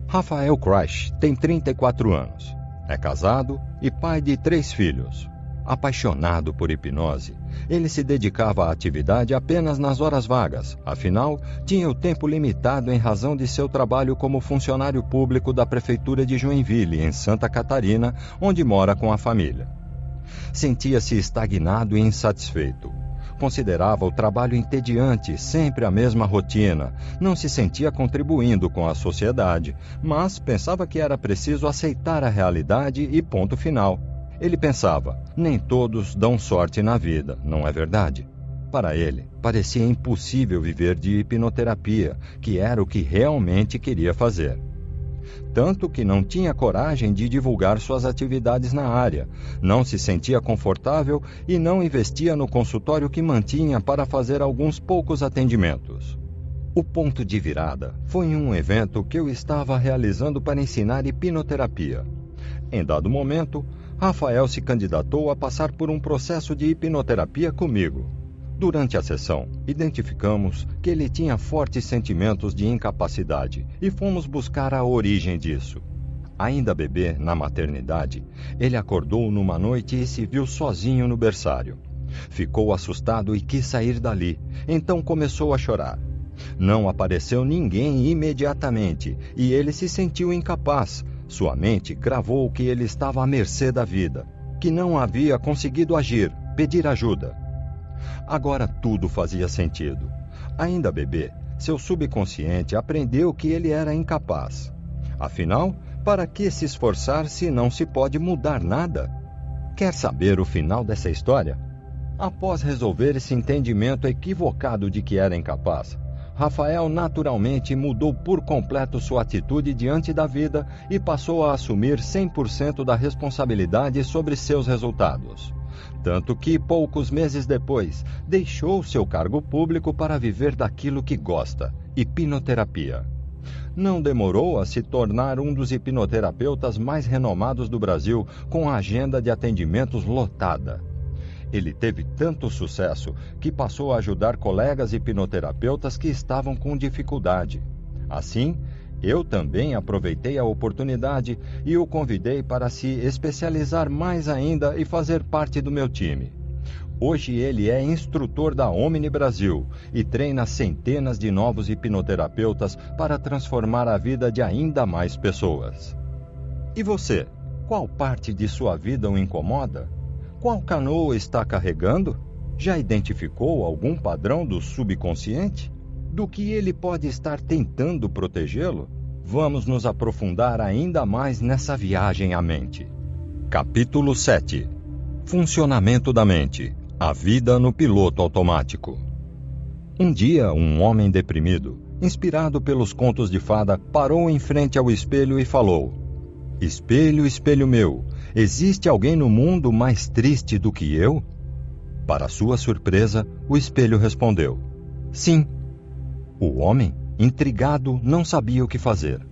Rafael Crash tem 34 anos. É casado e pai de 3 filhos. Apaixonado por hipnose, ele se dedicava à atividade apenas nas horas vagas, afinal, tinha o tempo limitado em razão de seu trabalho como funcionário público da Prefeitura de Joinville, em Santa Catarina, onde mora com a família. Sentia-se estagnado e insatisfeito. Considerava o trabalho entediante, sempre a mesma rotina, não se sentia contribuindo com a sociedade, mas pensava que era preciso aceitar a realidade e ponto final. Ele pensava, nem todos dão sorte na vida, não é verdade? Para ele, parecia impossível viver de hipnoterapia, que era o que realmente queria fazer. Tanto que não tinha coragem de divulgar suas atividades na área, não se sentia confortável e não investia no consultório que mantinha para fazer alguns poucos atendimentos. O ponto de virada foi em um evento que eu estava realizando para ensinar hipnoterapia. Em dado momento, Rafael se candidatou a passar por um processo de hipnoterapia comigo. Durante a sessão, identificamos que ele tinha fortes sentimentos de incapacidade e fomos buscar a origem disso. Ainda bebê, na maternidade, ele acordou numa noite e se viu sozinho no berçário. Ficou assustado e quis sair dali, então começou a chorar. Não apareceu ninguém imediatamente e ele se sentiu incapaz. Sua mente gravou que ele estava à mercê da vida, que não havia conseguido agir, pedir ajuda. Agora tudo fazia sentido. Ainda bebê, seu subconsciente aprendeu que ele era incapaz. Afinal, para que se esforçar se não se pode mudar nada? Quer saber o final dessa história? Após resolver esse entendimento equivocado de que era incapaz, Rafael naturalmente mudou por completo sua atitude diante da vida e passou a assumir 100% da responsabilidade sobre seus resultados. Tanto que, poucos meses depois, deixou seu cargo público para viver daquilo que gosta, hipnoterapia. Não demorou a se tornar um dos hipnoterapeutas mais renomados do Brasil, com a agenda de atendimentos lotada. Ele teve tanto sucesso que passou a ajudar colegas hipnoterapeutas que estavam com dificuldade. Assim, eu também aproveitei a oportunidade e o convidei para se especializar mais ainda e fazer parte do meu time. Hoje ele é instrutor da Omni Brasil e treina centenas de novos hipnoterapeutas para transformar a vida de ainda mais pessoas. E você, qual parte de sua vida o incomoda? Qual canoa está carregando? Já identificou algum padrão do subconsciente? Do que ele pode estar tentando protegê-lo? Vamos nos aprofundar ainda mais nessa viagem à mente. Capítulo 7. Funcionamento da mente. A vida no piloto automático. Um dia, um homem deprimido, inspirado pelos contos de fada, parou em frente ao espelho e falou: "Espelho, espelho meu, existe alguém no mundo mais triste do que eu?" Para sua surpresa, o espelho respondeu: "Sim." O homem, intrigado, não sabia o que fazer.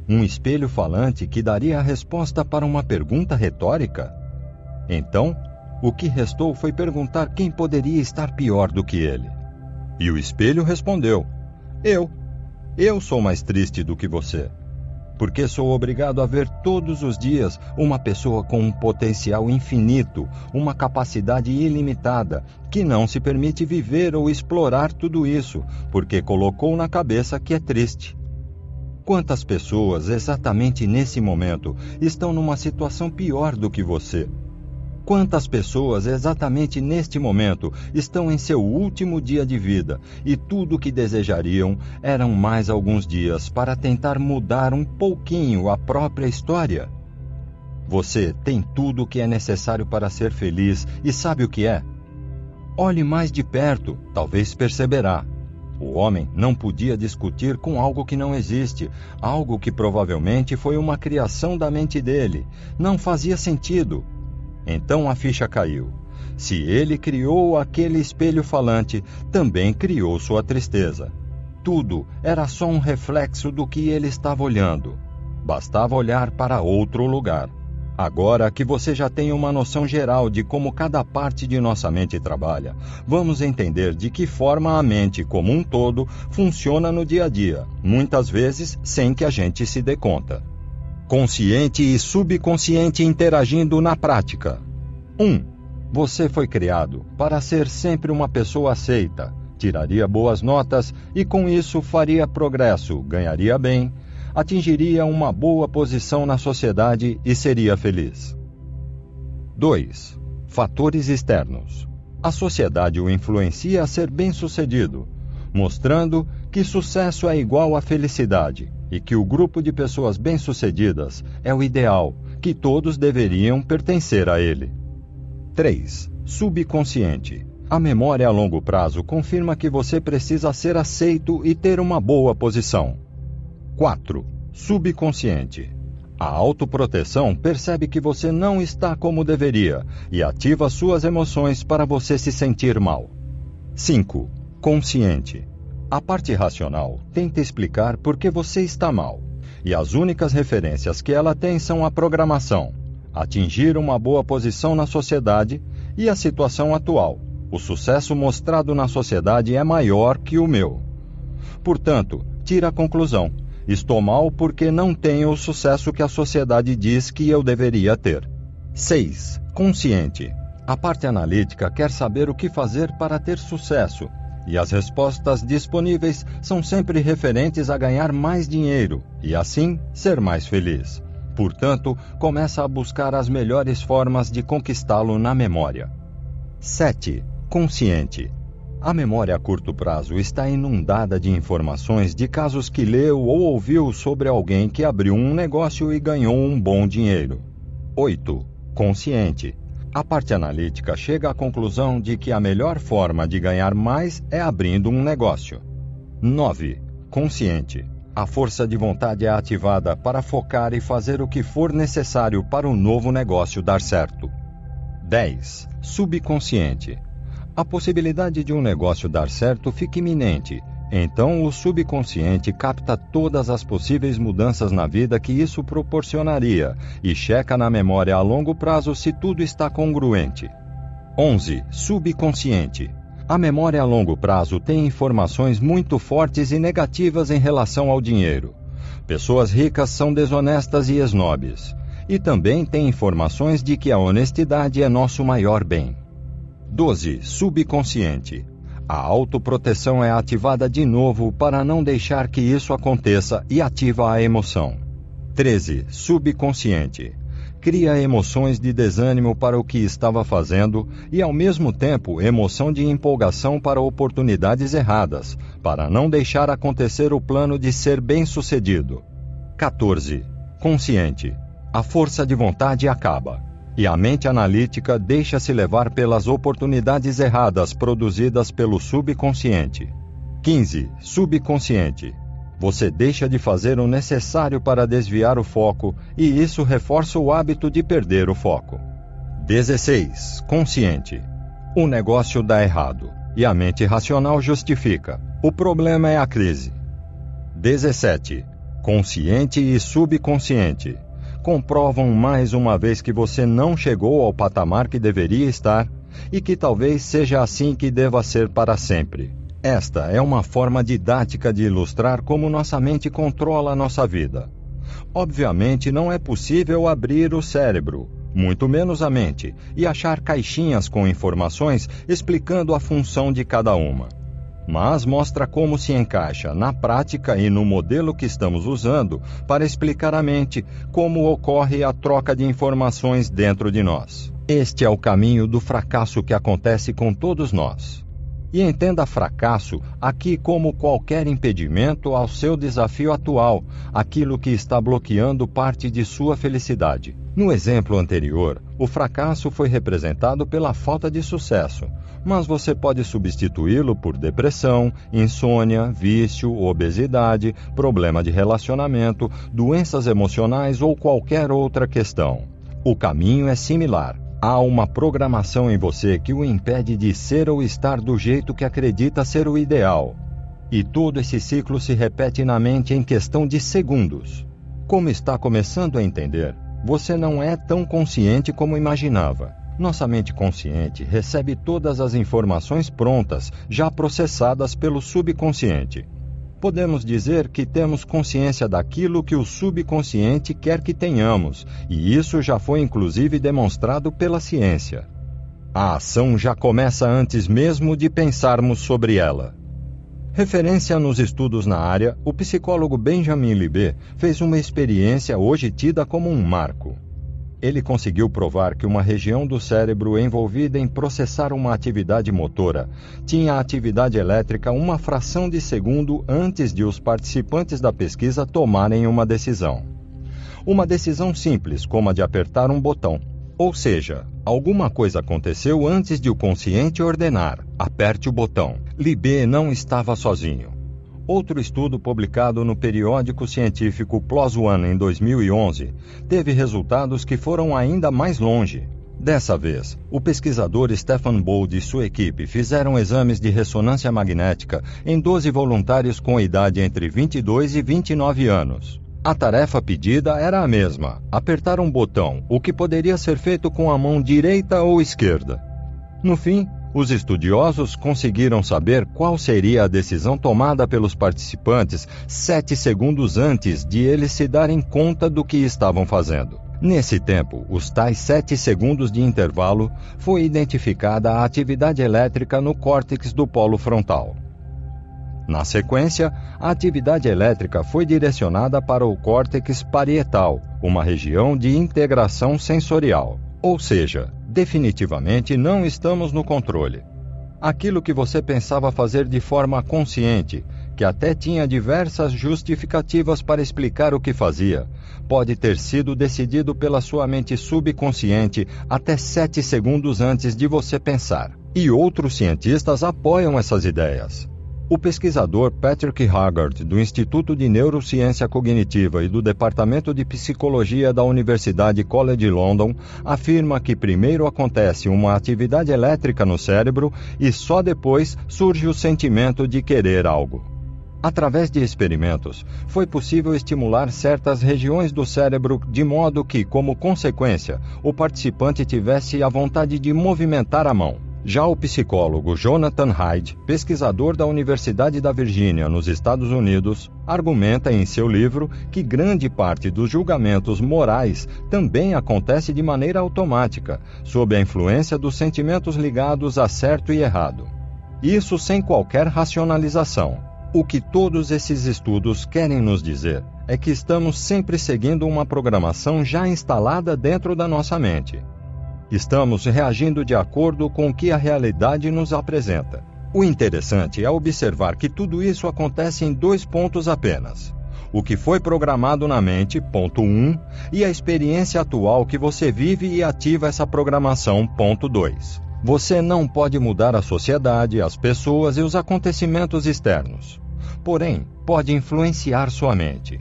Um espelho falante que daria a resposta para uma pergunta retórica? Então, o que restou foi perguntar quem poderia estar pior do que ele. E o espelho respondeu: Eu sou mais triste do que você. Porque sou obrigado a ver todos os dias uma pessoa com um potencial infinito, uma capacidade ilimitada, que não se permite viver ou explorar tudo isso, porque colocou na cabeça que é triste. Quantas pessoas, exatamente nesse momento, estão numa situação pior do que você? Quantas pessoas exatamente neste momento estão em seu último dia de vida e tudo o que desejariam eram mais alguns dias para tentar mudar um pouquinho a própria história? Você tem tudo o que é necessário para ser feliz e sabe o que é? Olhe mais de perto, talvez perceberá. O homem não podia discutir com algo que não existe, algo que provavelmente foi uma criação da mente dele. Não fazia sentido. Então a ficha caiu. Se ele criou aquele espelho falante, também criou sua tristeza. Tudo era só um reflexo do que ele estava olhando. Bastava olhar para outro lugar. Agora que você já tem uma noção geral de como cada parte de nossa mente trabalha, vamos entender de que forma a mente como um todo funciona no dia a dia, muitas vezes sem que a gente se dê conta. Consciente e subconsciente interagindo na prática. 1. Você foi criado para ser sempre uma pessoa aceita, tiraria boas notas e com isso faria progresso, ganharia bem, atingiria uma boa posição na sociedade e seria feliz. 2. Fatores externos. A sociedade o influencia a ser bem-sucedido, mostrando que sucesso é igual a felicidade e que o grupo de pessoas bem-sucedidas é o ideal, que todos deveriam pertencer a ele. 3. Subconsciente. A memória a longo prazo confirma que você precisa ser aceito e ter uma boa posição. 4. Subconsciente. A autoproteção percebe que você não está como deveria e ativa suas emoções para você se sentir mal. 5. Consciente. A parte racional tenta explicar por que você está mal, e as únicas referências que ela tem são a programação, atingir uma boa posição na sociedade e a situação atual. O sucesso mostrado na sociedade é maior que o meu. Portanto, tira a conclusão. Estou mal porque não tenho o sucesso que a sociedade diz que eu deveria ter. 6. Consciente. A parte analítica quer saber o que fazer para ter sucesso, e as respostas disponíveis são sempre referentes a ganhar mais dinheiro e, assim, ser mais feliz. Portanto, começa a buscar as melhores formas de conquistá-lo na memória. 7. Consciente. A memória a curto prazo está inundada de informações de casos que leu ou ouviu sobre alguém que abriu um negócio e ganhou um bom dinheiro. 8. Consciente. A parte analítica chega à conclusão de que a melhor forma de ganhar mais é abrindo um negócio. 9. Consciente. A força de vontade é ativada para focar e fazer o que for necessário para o novo negócio dar certo. 10. Subconsciente. A possibilidade de um negócio dar certo fica iminente, então o subconsciente capta todas as possíveis mudanças na vida que isso proporcionaria e checa na memória a longo prazo se tudo está congruente. 11. Subconsciente. A memória a longo prazo tem informações muito fortes e negativas em relação ao dinheiro. Pessoas ricas são desonestas e esnobes. E também tem informações de que a honestidade é nosso maior bem. 12. Subconsciente. A autoproteção é ativada de novo para não deixar que isso aconteça e ativa a emoção. 13. Subconsciente. Cria emoções de desânimo para o que estava fazendo e, ao mesmo tempo, emoção de empolgação para oportunidades erradas, para não deixar acontecer o plano de ser bem-sucedido. 14. Consciente. A força de vontade acaba, e a mente analítica deixa-se levar pelas oportunidades erradas produzidas pelo subconsciente. 15. Subconsciente. Você deixa de fazer o necessário para desviar o foco e isso reforça o hábito de perder o foco. 16. Consciente. O negócio dá errado e a mente racional justifica. O problema é a crise. 17. Consciente e subconsciente. Comprovam mais uma vez que você não chegou ao patamar que deveria estar e que talvez seja assim que deva ser para sempre. Esta é uma forma didática de ilustrar como nossa mente controla nossa vida. Obviamente não é possível abrir o cérebro, muito menos a mente, e achar caixinhas com informações explicando a função de cada uma. Mas mostra como se encaixa na prática e no modelo que estamos usando para explicar à mente como ocorre a troca de informações dentro de nós. Este é o caminho do fracasso que acontece com todos nós. E entenda fracasso aqui como qualquer impedimento ao seu desafio atual, aquilo que está bloqueando parte de sua felicidade. No exemplo anterior, o fracasso foi representado pela falta de sucesso, mas você pode substituí-lo por depressão, insônia, vício, obesidade, problema de relacionamento, doenças emocionais ou qualquer outra questão. O caminho é similar. Há uma programação em você que o impede de ser ou estar do jeito que acredita ser o ideal. E todo esse ciclo se repete na mente em questão de segundos. Como está começando a entender, você não é tão consciente como imaginava. Nossa mente consciente recebe todas as informações prontas, já processadas pelo subconsciente. Podemos dizer que temos consciência daquilo que o subconsciente quer que tenhamos, e isso já foi inclusive demonstrado pela ciência. A ação já começa antes mesmo de pensarmos sobre ela. Referência nos estudos na área, o psicólogo Benjamin Libet fez uma experiência hoje tida como um marco. Ele conseguiu provar que uma região do cérebro envolvida em processar uma atividade motora tinha atividade elétrica uma fração de segundo antes de os participantes da pesquisa tomarem uma decisão. Uma decisão simples, como a de apertar um botão. Ou seja, alguma coisa aconteceu antes de o consciente ordenar: aperte o botão. Libet não estava sozinho. Outro estudo publicado no periódico científico PLOS ONE em 2011 teve resultados que foram ainda mais longe. Dessa vez, o pesquisador Stefan Bold e sua equipe fizeram exames de ressonância magnética em 12 voluntários com idade entre 22 e 29 anos. A tarefa pedida era a mesma: apertar um botão, o que poderia ser feito com a mão direita ou esquerda. No fim, os estudiosos conseguiram saber qual seria a decisão tomada pelos participantes 7 segundos antes de eles se darem conta do que estavam fazendo. Nesse tempo, os tais 7 segundos de intervalo, foi identificada a atividade elétrica no córtex do polo frontal. Na sequência, a atividade elétrica foi direcionada para o córtex parietal, uma região de integração sensorial. Ou seja, definitivamente não estamos no controle. Aquilo que você pensava fazer de forma consciente, que até tinha diversas justificativas para explicar o que fazia, pode ter sido decidido pela sua mente subconsciente até 7 segundos antes de você pensar. E outros cientistas apoiam essas ideias. O pesquisador Patrick Haggard, do Instituto de Neurociência Cognitiva e do Departamento de Psicologia da Universidade College London, afirma que primeiro acontece uma atividade elétrica no cérebro e só depois surge o sentimento de querer algo. Através de experimentos, foi possível estimular certas regiões do cérebro de modo que, como consequência, o participante tivesse a vontade de movimentar a mão. Já o psicólogo Jonathan Haidt, pesquisador da Universidade da Virgínia, nos Estados Unidos, argumenta em seu livro que grande parte dos julgamentos morais também acontece de maneira automática, sob a influência dos sentimentos ligados a certo e errado. Isso sem qualquer racionalização. O que todos esses estudos querem nos dizer é que estamos sempre seguindo uma programação já instalada dentro da nossa mente. Estamos reagindo de acordo com o que a realidade nos apresenta. O interessante é observar que tudo isso acontece em 2 pontos apenas: o que foi programado na mente, ponto 1, e a experiência atual que você vive e ativa essa programação, ponto 2. Você não pode mudar a sociedade, as pessoas e os acontecimentos externos. Porém, pode influenciar sua mente.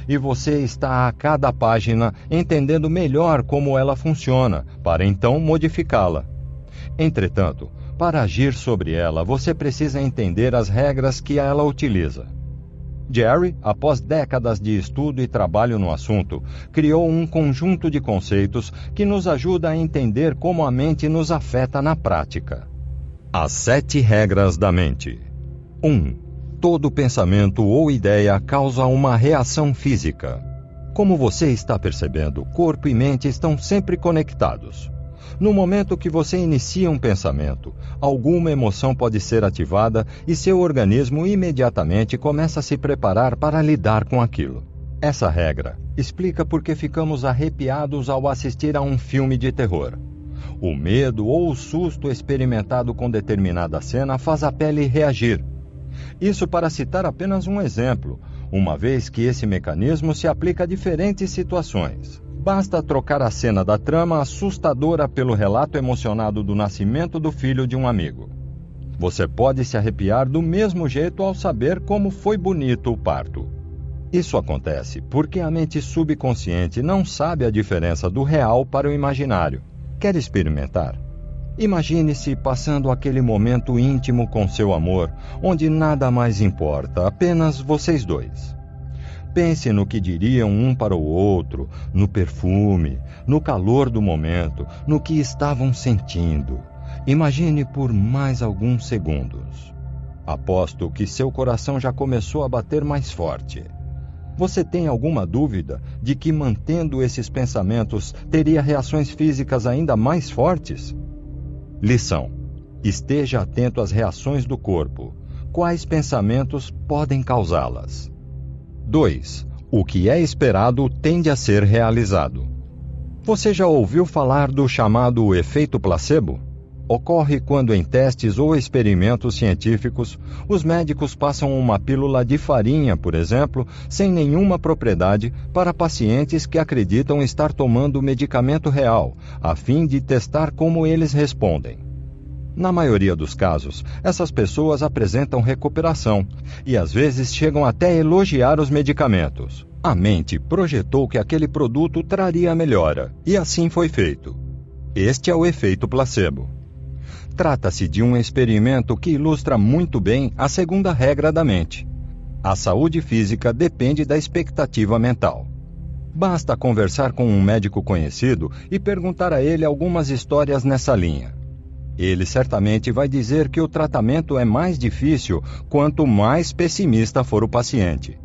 E você está a cada página entendendo melhor como ela funciona, para então modificá-la. Entretanto, para agir sobre ela, você precisa entender as regras que ela utiliza. Jerry, após décadas de estudo e trabalho no assunto, criou um conjunto de conceitos que nos ajuda a entender como a mente nos afeta na prática. As 7 regras da mente. 1. Todo pensamento ou ideia causa uma reação física. Como você está percebendo, corpo e mente estão sempre conectados. No momento que você inicia um pensamento, alguma emoção pode ser ativada e seu organismo imediatamente começa a se preparar para lidar com aquilo. Essa regra explica por que ficamos arrepiados ao assistir a um filme de terror. O medo ou o susto experimentado com determinada cena faz a pele reagir. Isso para citar apenas um exemplo, uma vez que esse mecanismo se aplica a diferentes situações. Basta trocar a cena da trama assustadora pelo relato emocionado do nascimento do filho de um amigo. Você pode se arrepiar do mesmo jeito ao saber como foi bonito o parto. Isso acontece porque a mente subconsciente não sabe a diferença do real para o imaginário. Quer experimentar? Imagine-se passando aquele momento íntimo com seu amor, onde nada mais importa, apenas vocês dois. Pense no que diriam um para o outro, no perfume, no calor do momento, no que estavam sentindo. Imagine por mais alguns segundos. Aposto que seu coração já começou a bater mais forte. Você tem alguma dúvida de que, mantendo esses pensamentos, teria reações físicas ainda mais fortes? Lição: esteja atento às reações do corpo. Quais pensamentos podem causá-las? 2. O que é esperado tende a ser realizado. Você já ouviu falar do chamado efeito placebo? Ocorre quando em testes ou experimentos científicos, os médicos passam uma pílula de farinha, por exemplo, sem nenhuma propriedade, para pacientes que acreditam estar tomando medicamento real, a fim de testar como eles respondem. Na maioria dos casos, essas pessoas apresentam recuperação e às vezes chegam até a elogiar os medicamentos. A mente projetou que aquele produto traria melhora, e assim foi feito. Este é o efeito placebo. Trata-se de um experimento que ilustra muito bem a segunda regra da mente. A saúde física depende da expectativa mental. Basta conversar com um médico conhecido e perguntar a ele algumas histórias nessa linha. Ele certamente vai dizer que o tratamento é mais difícil quanto mais pessimista for o paciente.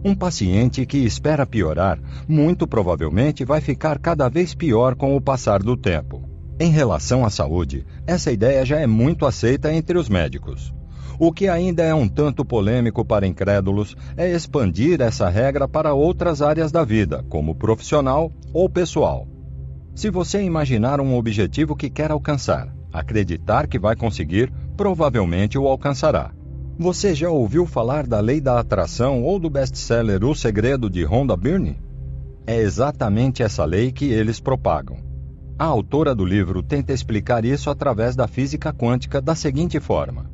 Um paciente que espera piorar, muito provavelmente vai ficar cada vez pior com o passar do tempo. Em relação à saúde, essa ideia já é muito aceita entre os médicos. O que ainda é um tanto polêmico para incrédulos é expandir essa regra para outras áreas da vida, como profissional ou pessoal. Se você imaginar um objetivo que quer alcançar, acreditar que vai conseguir, provavelmente o alcançará. Você já ouviu falar da lei da atração ou do best-seller O Segredo de Rhonda Byrne? É exatamente essa lei que eles propagam. A autora do livro tenta explicar isso através da física quântica da seguinte forma.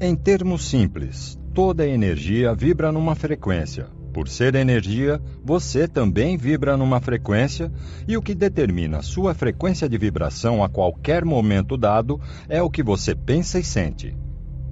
Em termos simples, toda energia vibra numa frequência. Por ser energia, você também vibra numa frequência, e o que determina sua frequência de vibração a qualquer momento dado é o que você pensa e sente.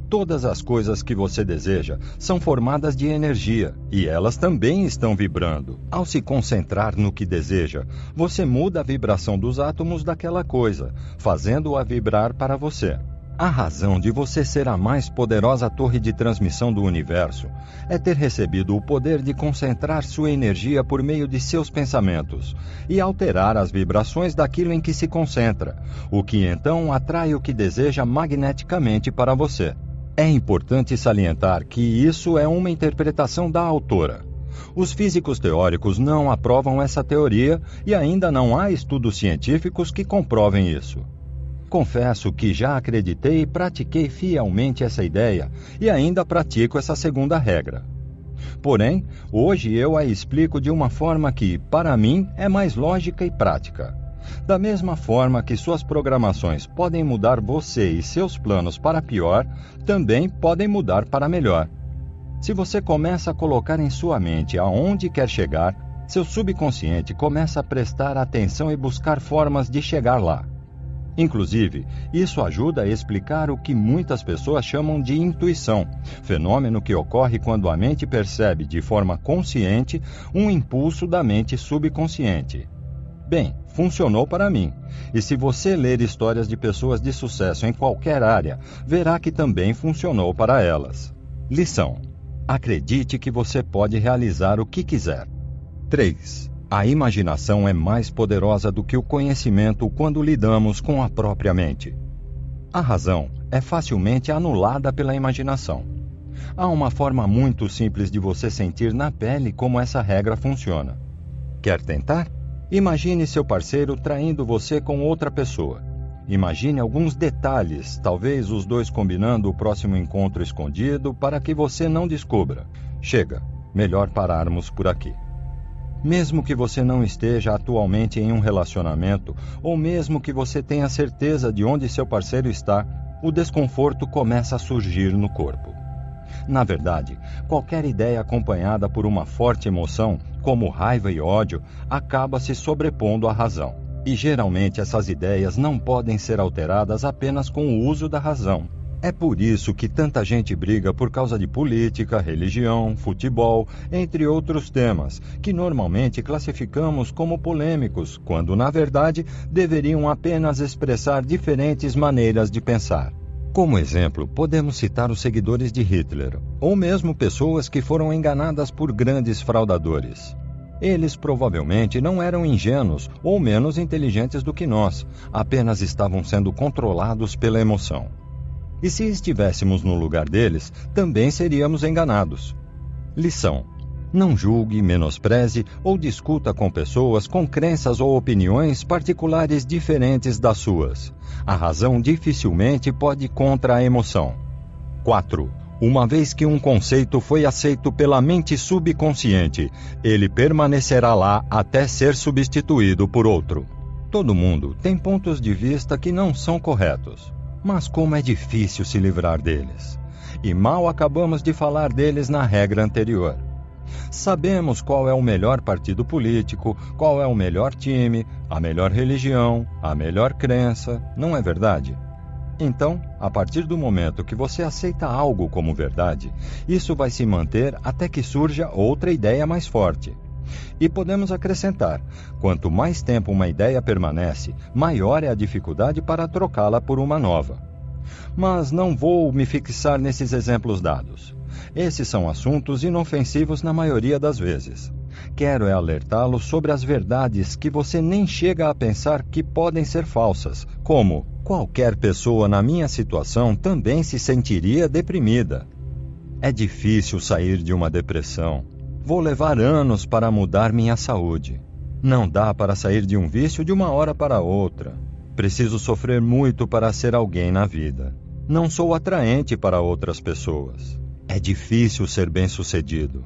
Todas as coisas que você deseja são formadas de energia, e elas também estão vibrando. Ao se concentrar no que deseja, você muda a vibração dos átomos daquela coisa, fazendo-a vibrar para você. A razão de você ser a mais poderosa torre de transmissão do universo é ter recebido o poder de concentrar sua energia por meio de seus pensamentos e alterar as vibrações daquilo em que se concentra, o que então atrai o que deseja magneticamente para você. É importante salientar que isso é uma interpretação da autora. Os físicos teóricos não aprovam essa teoria e ainda não há estudos científicos que comprovem isso. Confesso que já acreditei e pratiquei fielmente essa ideia e ainda pratico essa segunda regra. Porém, hoje eu a explico de uma forma que, para mim, é mais lógica e prática. Da mesma forma que suas programações podem mudar você e seus planos para pior, também podem mudar para melhor. Se você começa a colocar em sua mente aonde quer chegar, seu subconsciente começa a prestar atenção e buscar formas de chegar lá. Inclusive, isso ajuda a explicar o que muitas pessoas chamam de intuição, fenômeno que ocorre quando a mente percebe de forma consciente um impulso da mente subconsciente. Bem, funcionou para mim. E se você ler histórias de pessoas de sucesso em qualquer área, verá que também funcionou para elas. Lição: acredite que você pode realizar o que quiser. 3. A imaginação é mais poderosa do que o conhecimento quando lidamos com a própria mente. A razão é facilmente anulada pela imaginação. Há uma forma muito simples de você sentir na pele como essa regra funciona. Quer tentar? Imagine seu parceiro traindo você com outra pessoa. Imagine alguns detalhes, talvez os dois combinando o próximo encontro escondido para que você não descubra. Chega, melhor pararmos por aqui. Mesmo que você não esteja atualmente em um relacionamento, ou mesmo que você tenha certeza de onde seu parceiro está, o desconforto começa a surgir no corpo. Na verdade, qualquer ideia acompanhada por uma forte emoção, como raiva e ódio, acaba se sobrepondo à razão. E geralmente essas ideias não podem ser alteradas apenas com o uso da razão. É por isso que tanta gente briga por causa de política, religião, futebol, entre outros temas, que normalmente classificamos como polêmicos, quando na verdade deveriam apenas expressar diferentes maneiras de pensar. Como exemplo, podemos citar os seguidores de Hitler, ou mesmo pessoas que foram enganadas por grandes fraudadores. Eles provavelmente não eram ingênuos ou menos inteligentes do que nós, apenas estavam sendo controlados pela emoção. E se estivéssemos no lugar deles, também seríamos enganados. Lição: não julgue, menospreze ou discuta com pessoas com crenças ou opiniões particulares diferentes das suas. A razão dificilmente pode ir contra a emoção. 4. Uma vez que um conceito foi aceito pela mente subconsciente, ele permanecerá lá até ser substituído por outro. Todo mundo tem pontos de vista que não são corretos, mas como é difícil se livrar deles. E mal acabamos de falar deles na regra anterior. Sabemos qual é o melhor partido político, qual é o melhor time, a melhor religião, a melhor crença, não é verdade? Então, a partir do momento que você aceita algo como verdade, isso vai se manter até que surja outra ideia mais forte. E podemos acrescentar, quanto mais tempo uma ideia permanece, maior é a dificuldade para trocá-la por uma nova. Mas não vou me fixar nesses exemplos dados. Esses são assuntos inofensivos na maioria das vezes. Quero é alertá-lo sobre as verdades que você nem chega a pensar que podem ser falsas, como: qualquer pessoa na minha situação também se sentiria deprimida. É difícil sair de uma depressão. Vou levar anos para mudar minha saúde. Não dá para sair de um vício de uma hora para outra. Preciso sofrer muito para ser alguém na vida. Não sou atraente para outras pessoas. É difícil ser bem-sucedido.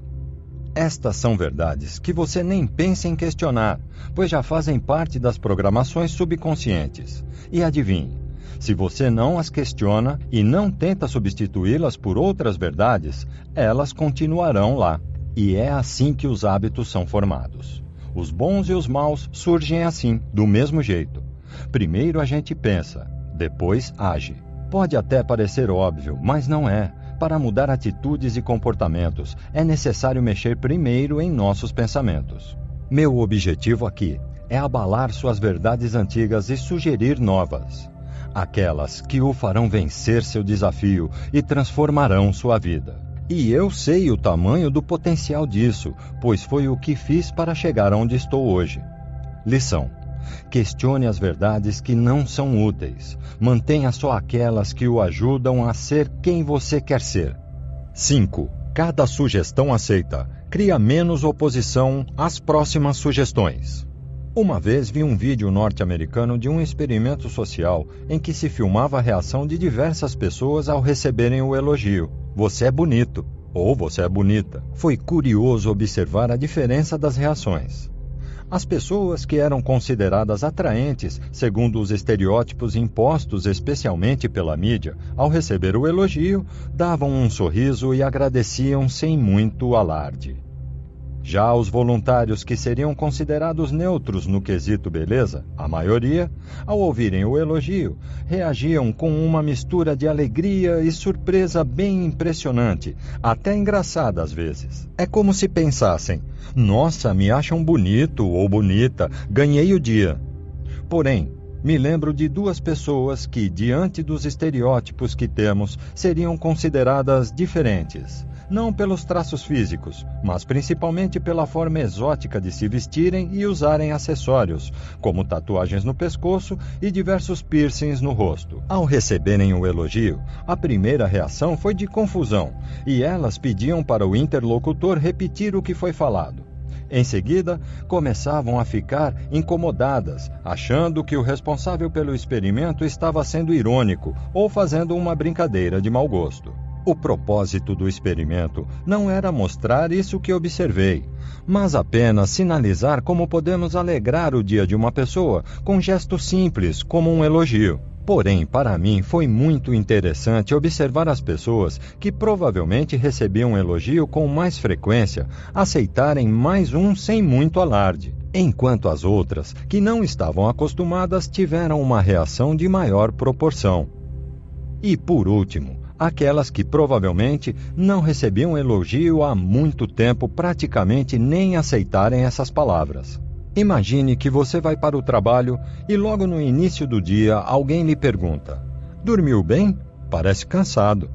Estas são verdades que você nem pensa em questionar, pois já fazem parte das programações subconscientes. E adivinhe, se você não as questiona e não tenta substituí-las por outras verdades, elas continuarão lá. E é assim que os hábitos são formados. Os bons e os maus surgem assim, do mesmo jeito. Primeiro a gente pensa, depois age. Pode até parecer óbvio, mas não é. Para mudar atitudes e comportamentos, é necessário mexer primeiro em nossos pensamentos. Meu objetivo aqui é abalar suas verdades antigas e sugerir novas. Aquelas que o farão vencer seu desafio e transformarão sua vida. E eu sei o tamanho do potencial disso, pois foi o que fiz para chegar onde estou hoje. Lição: questione as verdades que não são úteis. Mantenha só aquelas que o ajudam a ser quem você quer ser. 5. Cada sugestão aceita cria menos oposição às próximas sugestões. Uma vez vi um vídeo norte-americano de um experimento social em que se filmava a reação de diversas pessoas ao receberem o elogio: "Você é bonito" ou "Você é bonita". Foi curioso observar a diferença das reações. As pessoas que eram consideradas atraentes, segundo os estereótipos impostos especialmente pela mídia, ao receber o elogio, davam um sorriso e agradeciam sem muito alarde. Já os voluntários que seriam considerados neutros no quesito beleza, a maioria, ao ouvirem o elogio, reagiam com uma mistura de alegria e surpresa bem impressionante, até engraçada às vezes. É como se pensassem: "Nossa, me acham bonito ou bonita, ganhei o dia". Porém, me lembro de duas pessoas que, diante dos estereótipos que temos, seriam consideradas diferentes. Não pelos traços físicos, mas principalmente pela forma exótica de se vestirem e usarem acessórios, como tatuagens no pescoço e diversos piercings no rosto. Ao receberem o elogio, a primeira reação foi de confusão, e elas pediam para o interlocutor repetir o que foi falado. Em seguida, começavam a ficar incomodadas, achando que o responsável pelo experimento estava sendo irônico ou fazendo uma brincadeira de mau gosto. O propósito do experimento não era mostrar isso que observei, mas apenas sinalizar como podemos alegrar o dia de uma pessoa com gestos simples, como um elogio. Porém, para mim, foi muito interessante observar as pessoas que provavelmente recebiam um elogio com mais frequência aceitarem mais um sem muito alarde, enquanto as outras, que não estavam acostumadas, tiveram uma reação de maior proporção. E, por último, aquelas que provavelmente não recebiam elogio há muito tempo praticamente nem aceitarem essas palavras. Imagine que você vai para o trabalho e logo no início do dia alguém lhe pergunta: "Dormiu bem? Parece cansado."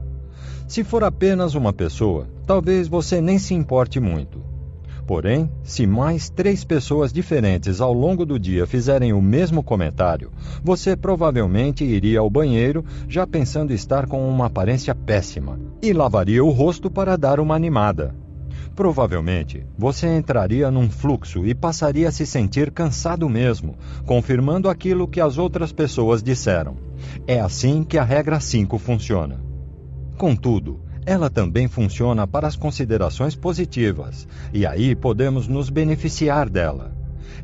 Se for apenas uma pessoa, talvez você nem se importe muito. Porém, se mais 3 pessoas diferentes ao longo do dia fizerem o mesmo comentário, você provavelmente iria ao banheiro já pensando estar com uma aparência péssima e lavaria o rosto para dar uma animada. Provavelmente, você entraria num fluxo e passaria a se sentir cansado mesmo, confirmando aquilo que as outras pessoas disseram. É assim que a regra 5 funciona. Contudo, ela também funciona para as considerações positivas, e aí podemos nos beneficiar dela.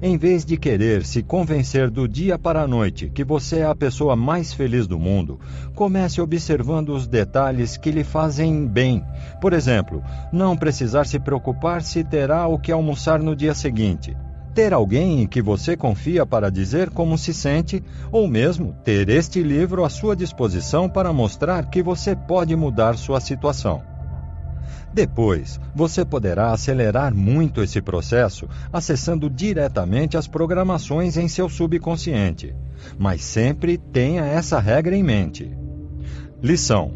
Em vez de querer se convencer do dia para a noite que você é a pessoa mais feliz do mundo, comece observando os detalhes que lhe fazem bem. Por exemplo, não precisar se preocupar se terá o que almoçar no dia seguinte. Ter alguém em que você confia para dizer como se sente, ou mesmo ter este livro à sua disposição para mostrar que você pode mudar sua situação. Depois, você poderá acelerar muito esse processo acessando diretamente as programações em seu subconsciente. Mas sempre tenha essa regra em mente. Lição: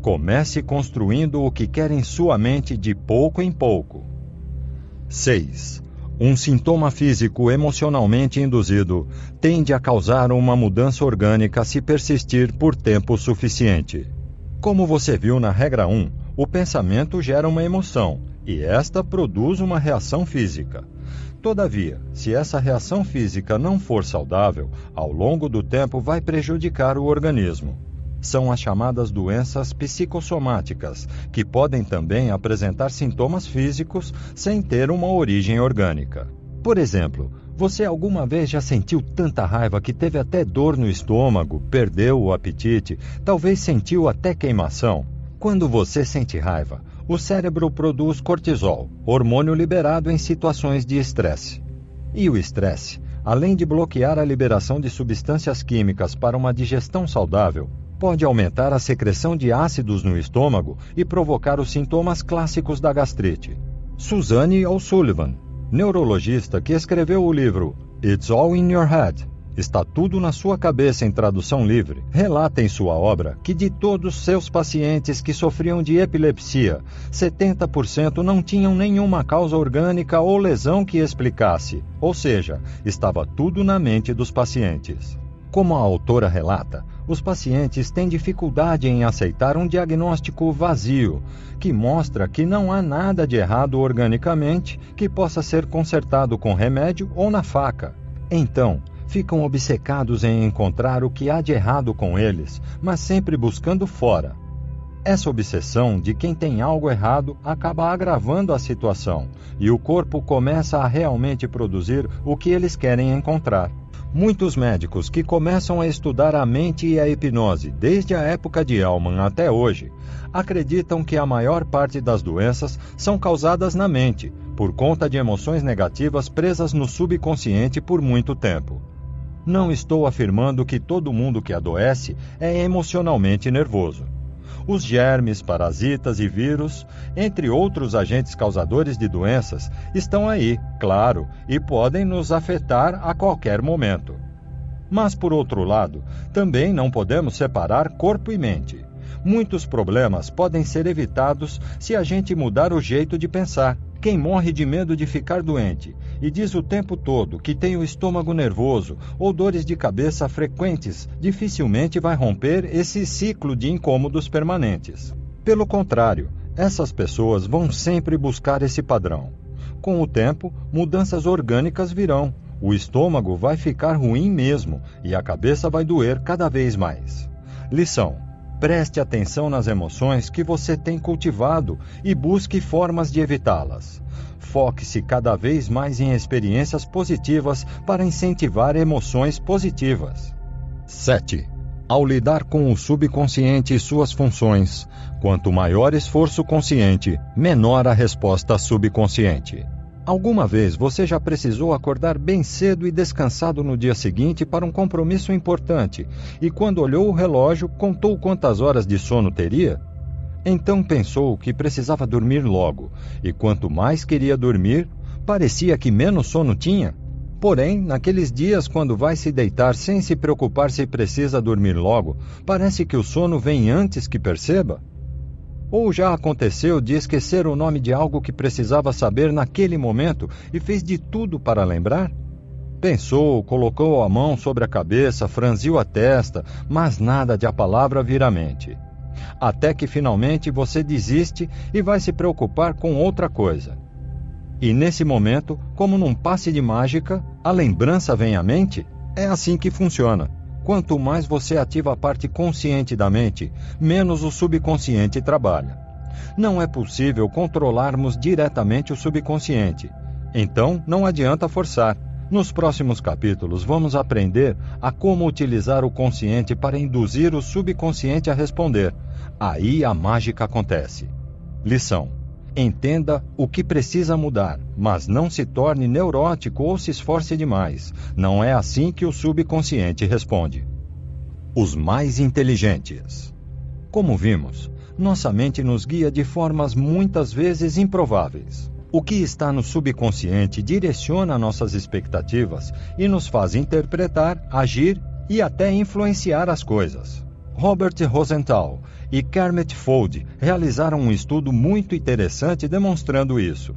comece construindo o que quer em sua mente de pouco em pouco. 6. Um sintoma físico emocionalmente induzido tende a causar uma mudança orgânica se persistir por tempo suficiente. Como você viu na regra 1, o pensamento gera uma emoção, e esta produz uma reação física. Todavia, se essa reação física não for saudável, ao longo do tempo vai prejudicar o organismo. São as chamadas doenças psicossomáticas, que podem também apresentar sintomas físicos sem ter uma origem orgânica. Por exemplo, você alguma vez já sentiu tanta raiva que teve até dor no estômago, perdeu o apetite, talvez sentiu até queimação? Quando você sente raiva, o cérebro produz cortisol, hormônio liberado em situações de estresse. E o estresse, além de bloquear a liberação de substâncias químicas para uma digestão saudável, pode aumentar a secreção de ácidos no estômago e provocar os sintomas clássicos da gastrite. Suzanne O'Sullivan, neurologista que escreveu o livro It's All in Your Head, Está Tudo na Sua Cabeça em tradução livre, relata em sua obra que de todos seus pacientes que sofriam de epilepsia, 70% não tinham nenhuma causa orgânica ou lesão que explicasse, ou seja, estava tudo na mente dos pacientes. Como a autora relata, os pacientes têm dificuldade em aceitar um diagnóstico vazio, que mostra que não há nada de errado organicamente que possa ser consertado com remédio ou na faca. Então, ficam obcecados em encontrar o que há de errado com eles, mas sempre buscando fora. Essa obsessão de quem tem algo errado acaba agravando a situação, e o corpo começa a realmente produzir o que eles querem encontrar. Muitos médicos que começam a estudar a mente e a hipnose desde a época de Hellman até hoje, acreditam que a maior parte das doenças são causadas na mente, por conta de emoções negativas presas no subconsciente por muito tempo. Não estou afirmando que todo mundo que adoece é emocionalmente nervoso. Os germes, parasitas e vírus, entre outros agentes causadores de doenças, estão aí, claro, e podem nos afetar a qualquer momento. Mas, por outro lado, também não podemos separar corpo e mente. Muitos problemas podem ser evitados se a gente mudar o jeito de pensar. Quem morre de medo de ficar doente e diz o tempo todo que tem o estômago nervoso ou dores de cabeça frequentes, dificilmente vai romper esse ciclo de incômodos permanentes. Pelo contrário, essas pessoas vão sempre buscar esse padrão. Com o tempo, mudanças orgânicas virão. O estômago vai ficar ruim mesmo e a cabeça vai doer cada vez mais. Lição: preste atenção nas emoções que você tem cultivado e busque formas de evitá-las. Foque-se cada vez mais em experiências positivas para incentivar emoções positivas. 7. Ao lidar com o subconsciente e suas funções, quanto maior esforço consciente, menor a resposta subconsciente. Alguma vez você já precisou acordar bem cedo e descansado no dia seguinte para um compromisso importante, e quando olhou o relógio, contou quantas horas de sono teria? Então pensou que precisava dormir logo, e quanto mais queria dormir, parecia que menos sono tinha. Porém, naqueles dias quando vai se deitar sem se preocupar se precisa dormir logo, parece que o sono vem antes que perceba? Ou já aconteceu de esquecer o nome de algo que precisava saber naquele momento e fez de tudo para lembrar? Pensou, colocou a mão sobre a cabeça, franziu a testa, mas nada de a palavra vir à mente. Até que finalmente você desiste e vai se preocupar com outra coisa. E nesse momento, como num passe de mágica, a lembrança vem à mente? É assim que funciona. Quanto mais você ativa a parte consciente da mente, menos o subconsciente trabalha. Não é possível controlarmos diretamente o subconsciente. Então, não adianta forçar. Nos próximos capítulos, vamos aprender a como utilizar o consciente para induzir o subconsciente a responder. Aí a mágica acontece. Lição: entenda o que precisa mudar, mas não se torne neurótico ou se esforce demais. Não é assim que o subconsciente responde. Os mais inteligentes. Como vimos, nossa mente nos guia de formas muitas vezes improváveis. O que está no subconsciente direciona nossas expectativas e nos faz interpretar, agir e até influenciar as coisas. Robert Rosenthal e Kermit Fuld realizaram um estudo muito interessante demonstrando isso.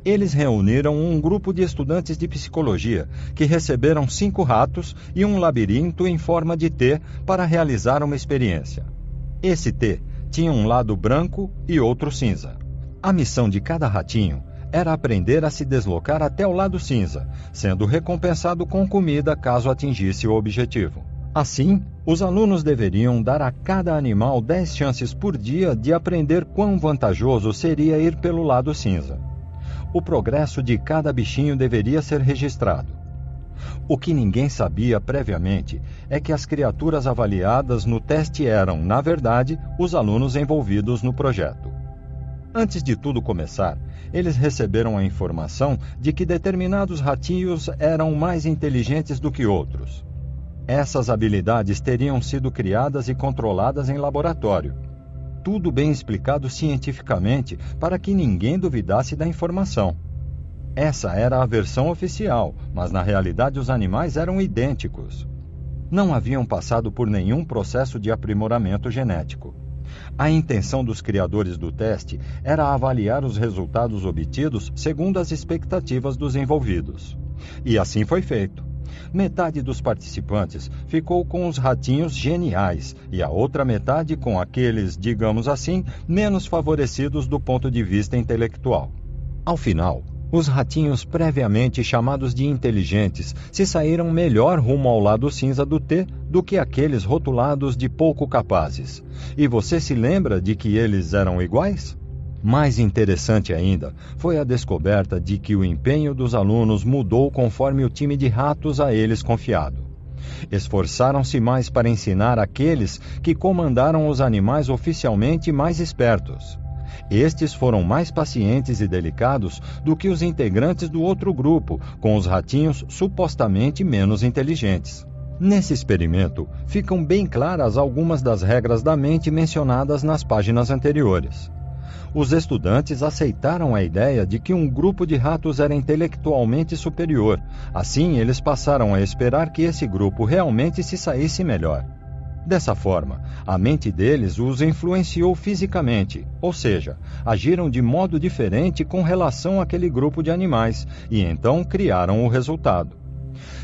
Eles reuniram um grupo de estudantes de psicologia que receberam 5 ratos e um labirinto em forma de T para realizar uma experiência. Esse T tinha um lado branco e outro cinza. A missão de cada ratinho era aprender a se deslocar até o lado cinza, sendo recompensado com comida caso atingisse o objetivo. Assim, os alunos deveriam dar a cada animal 10 chances por dia de aprender quão vantajoso seria ir pelo lado cinza. O progresso de cada bichinho deveria ser registrado. O que ninguém sabia previamente é que as criaturas avaliadas no teste eram, na verdade, os alunos envolvidos no projeto. Antes de tudo começar, eles receberam a informação de que determinados ratinhos eram mais inteligentes do que outros. Essas habilidades teriam sido criadas e controladas em laboratório. Tudo bem explicado cientificamente para que ninguém duvidasse da informação. Essa era a versão oficial, mas na realidade os animais eram idênticos. Não haviam passado por nenhum processo de aprimoramento genético. A intenção dos criadores do teste era avaliar os resultados obtidos segundo as expectativas dos envolvidos. E assim foi feito. Metade dos participantes ficou com os ratinhos geniais e a outra metade com aqueles, digamos assim, menos favorecidos do ponto de vista intelectual. Ao final, os ratinhos previamente chamados de inteligentes se saíram melhor rumo ao lado cinza do T do que aqueles rotulados de pouco capazes. E você se lembra de que eles eram iguais? Mais interessante ainda foi a descoberta de que o empenho dos alunos mudou conforme o time de ratos a eles confiado. Esforçaram-se mais para ensinar aqueles que comandaram os animais oficialmente mais espertos. Estes foram mais pacientes e delicados do que os integrantes do outro grupo, com os ratinhos supostamente menos inteligentes. Nesse experimento, ficam bem claras algumas das regras da mente mencionadas nas páginas anteriores. Os estudantes aceitaram a ideia de que um grupo de ratos era intelectualmente superior. Assim, eles passaram a esperar que esse grupo realmente se saísse melhor. Dessa forma, a mente deles os influenciou fisicamente, ou seja, agiram de modo diferente com relação àquele grupo de animais, e então criaram o resultado.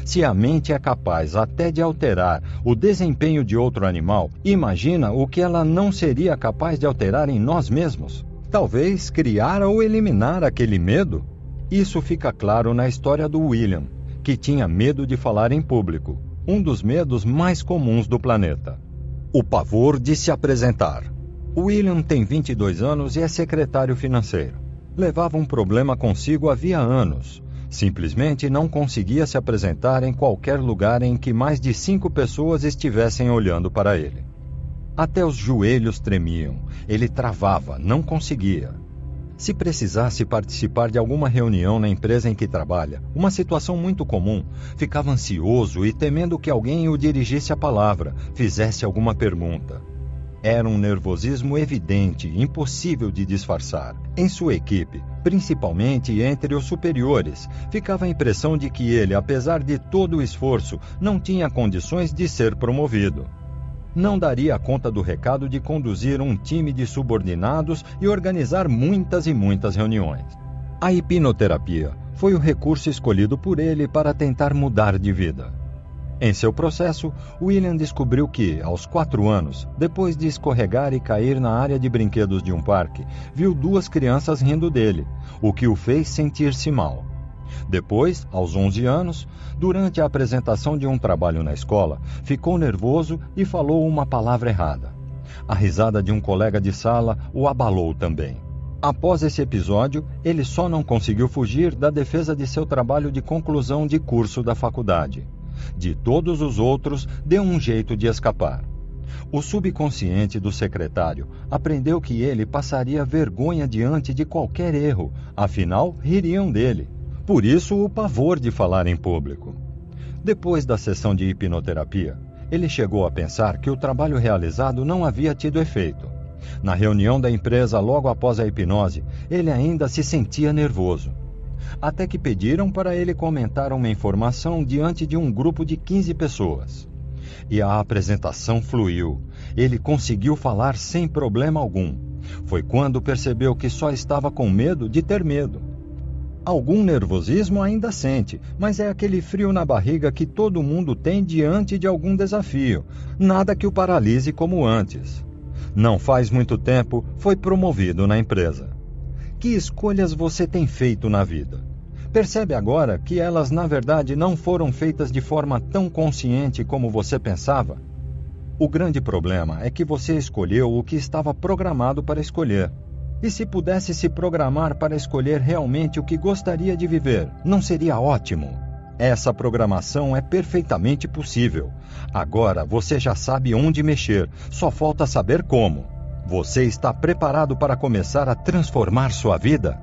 Se a mente é capaz até de alterar o desempenho de outro animal, imagina o que ela não seria capaz de alterar em nós mesmos? Talvez criar ou eliminar aquele medo? Isso fica claro na história do William, que tinha medo de falar em público, um dos medos mais comuns do planeta. O pavor de se apresentar. William tem 22 anos e é secretário financeiro. Levava um problema consigo havia anos. Simplesmente não conseguia se apresentar em qualquer lugar em que mais de 5 pessoas estivessem olhando para ele. Até os joelhos tremiam, ele travava, não conseguia. Se precisasse participar de alguma reunião na empresa em que trabalha, uma situação muito comum, ficava ansioso e temendo que alguém o dirigisse a palavra, fizesse alguma pergunta. Era um nervosismo evidente, impossível de disfarçar. Em sua equipe, principalmente entre os superiores, ficava a impressão de que ele, apesar de todo o esforço, não tinha condições de ser promovido. Não daria conta do recado de conduzir um time de subordinados e organizar muitas e muitas reuniões. A hipnoterapia foi o recurso escolhido por ele para tentar mudar de vida. Em seu processo, William descobriu que, aos 4 anos, depois de escorregar e cair na área de brinquedos de um parque, viu 2 crianças rindo dele, o que o fez sentir-se mal. Depois, aos 11 anos, durante a apresentação de um trabalho na escola, ficou nervoso e falou uma palavra errada. A risada de um colega de sala o abalou também. Após esse episódio, ele só não conseguiu fugir da defesa de seu trabalho de conclusão de curso da faculdade. De todos os outros, deu um jeito de escapar. O subconsciente do secretário aprendeu que ele passaria vergonha diante de qualquer erro, afinal, ririam dele. Por isso, o pavor de falar em público. Depois da sessão de hipnoterapia, ele chegou a pensar que o trabalho realizado não havia tido efeito. Na reunião da empresa logo após a hipnose, ele ainda se sentia nervoso. Até que pediram para ele comentar uma informação diante de um grupo de 15 pessoas. E a apresentação fluiu. Ele conseguiu falar sem problema algum. Foi quando percebeu que só estava com medo de ter medo. Algum nervosismo ainda sente, mas é aquele frio na barriga que todo mundo tem diante de algum desafio. Nada que o paralise como antes. Não faz muito tempo, foi promovido na empresa. Que escolhas você tem feito na vida? Percebe agora que elas, na verdade, não foram feitas de forma tão consciente como você pensava? O grande problema é que você escolheu o que estava programado para escolher. E se pudesse se programar para escolher realmente o que gostaria de viver, não seria ótimo? Essa programação é perfeitamente possível. Agora você já sabe onde mexer, só falta saber como. Você está preparado para começar a transformar sua vida?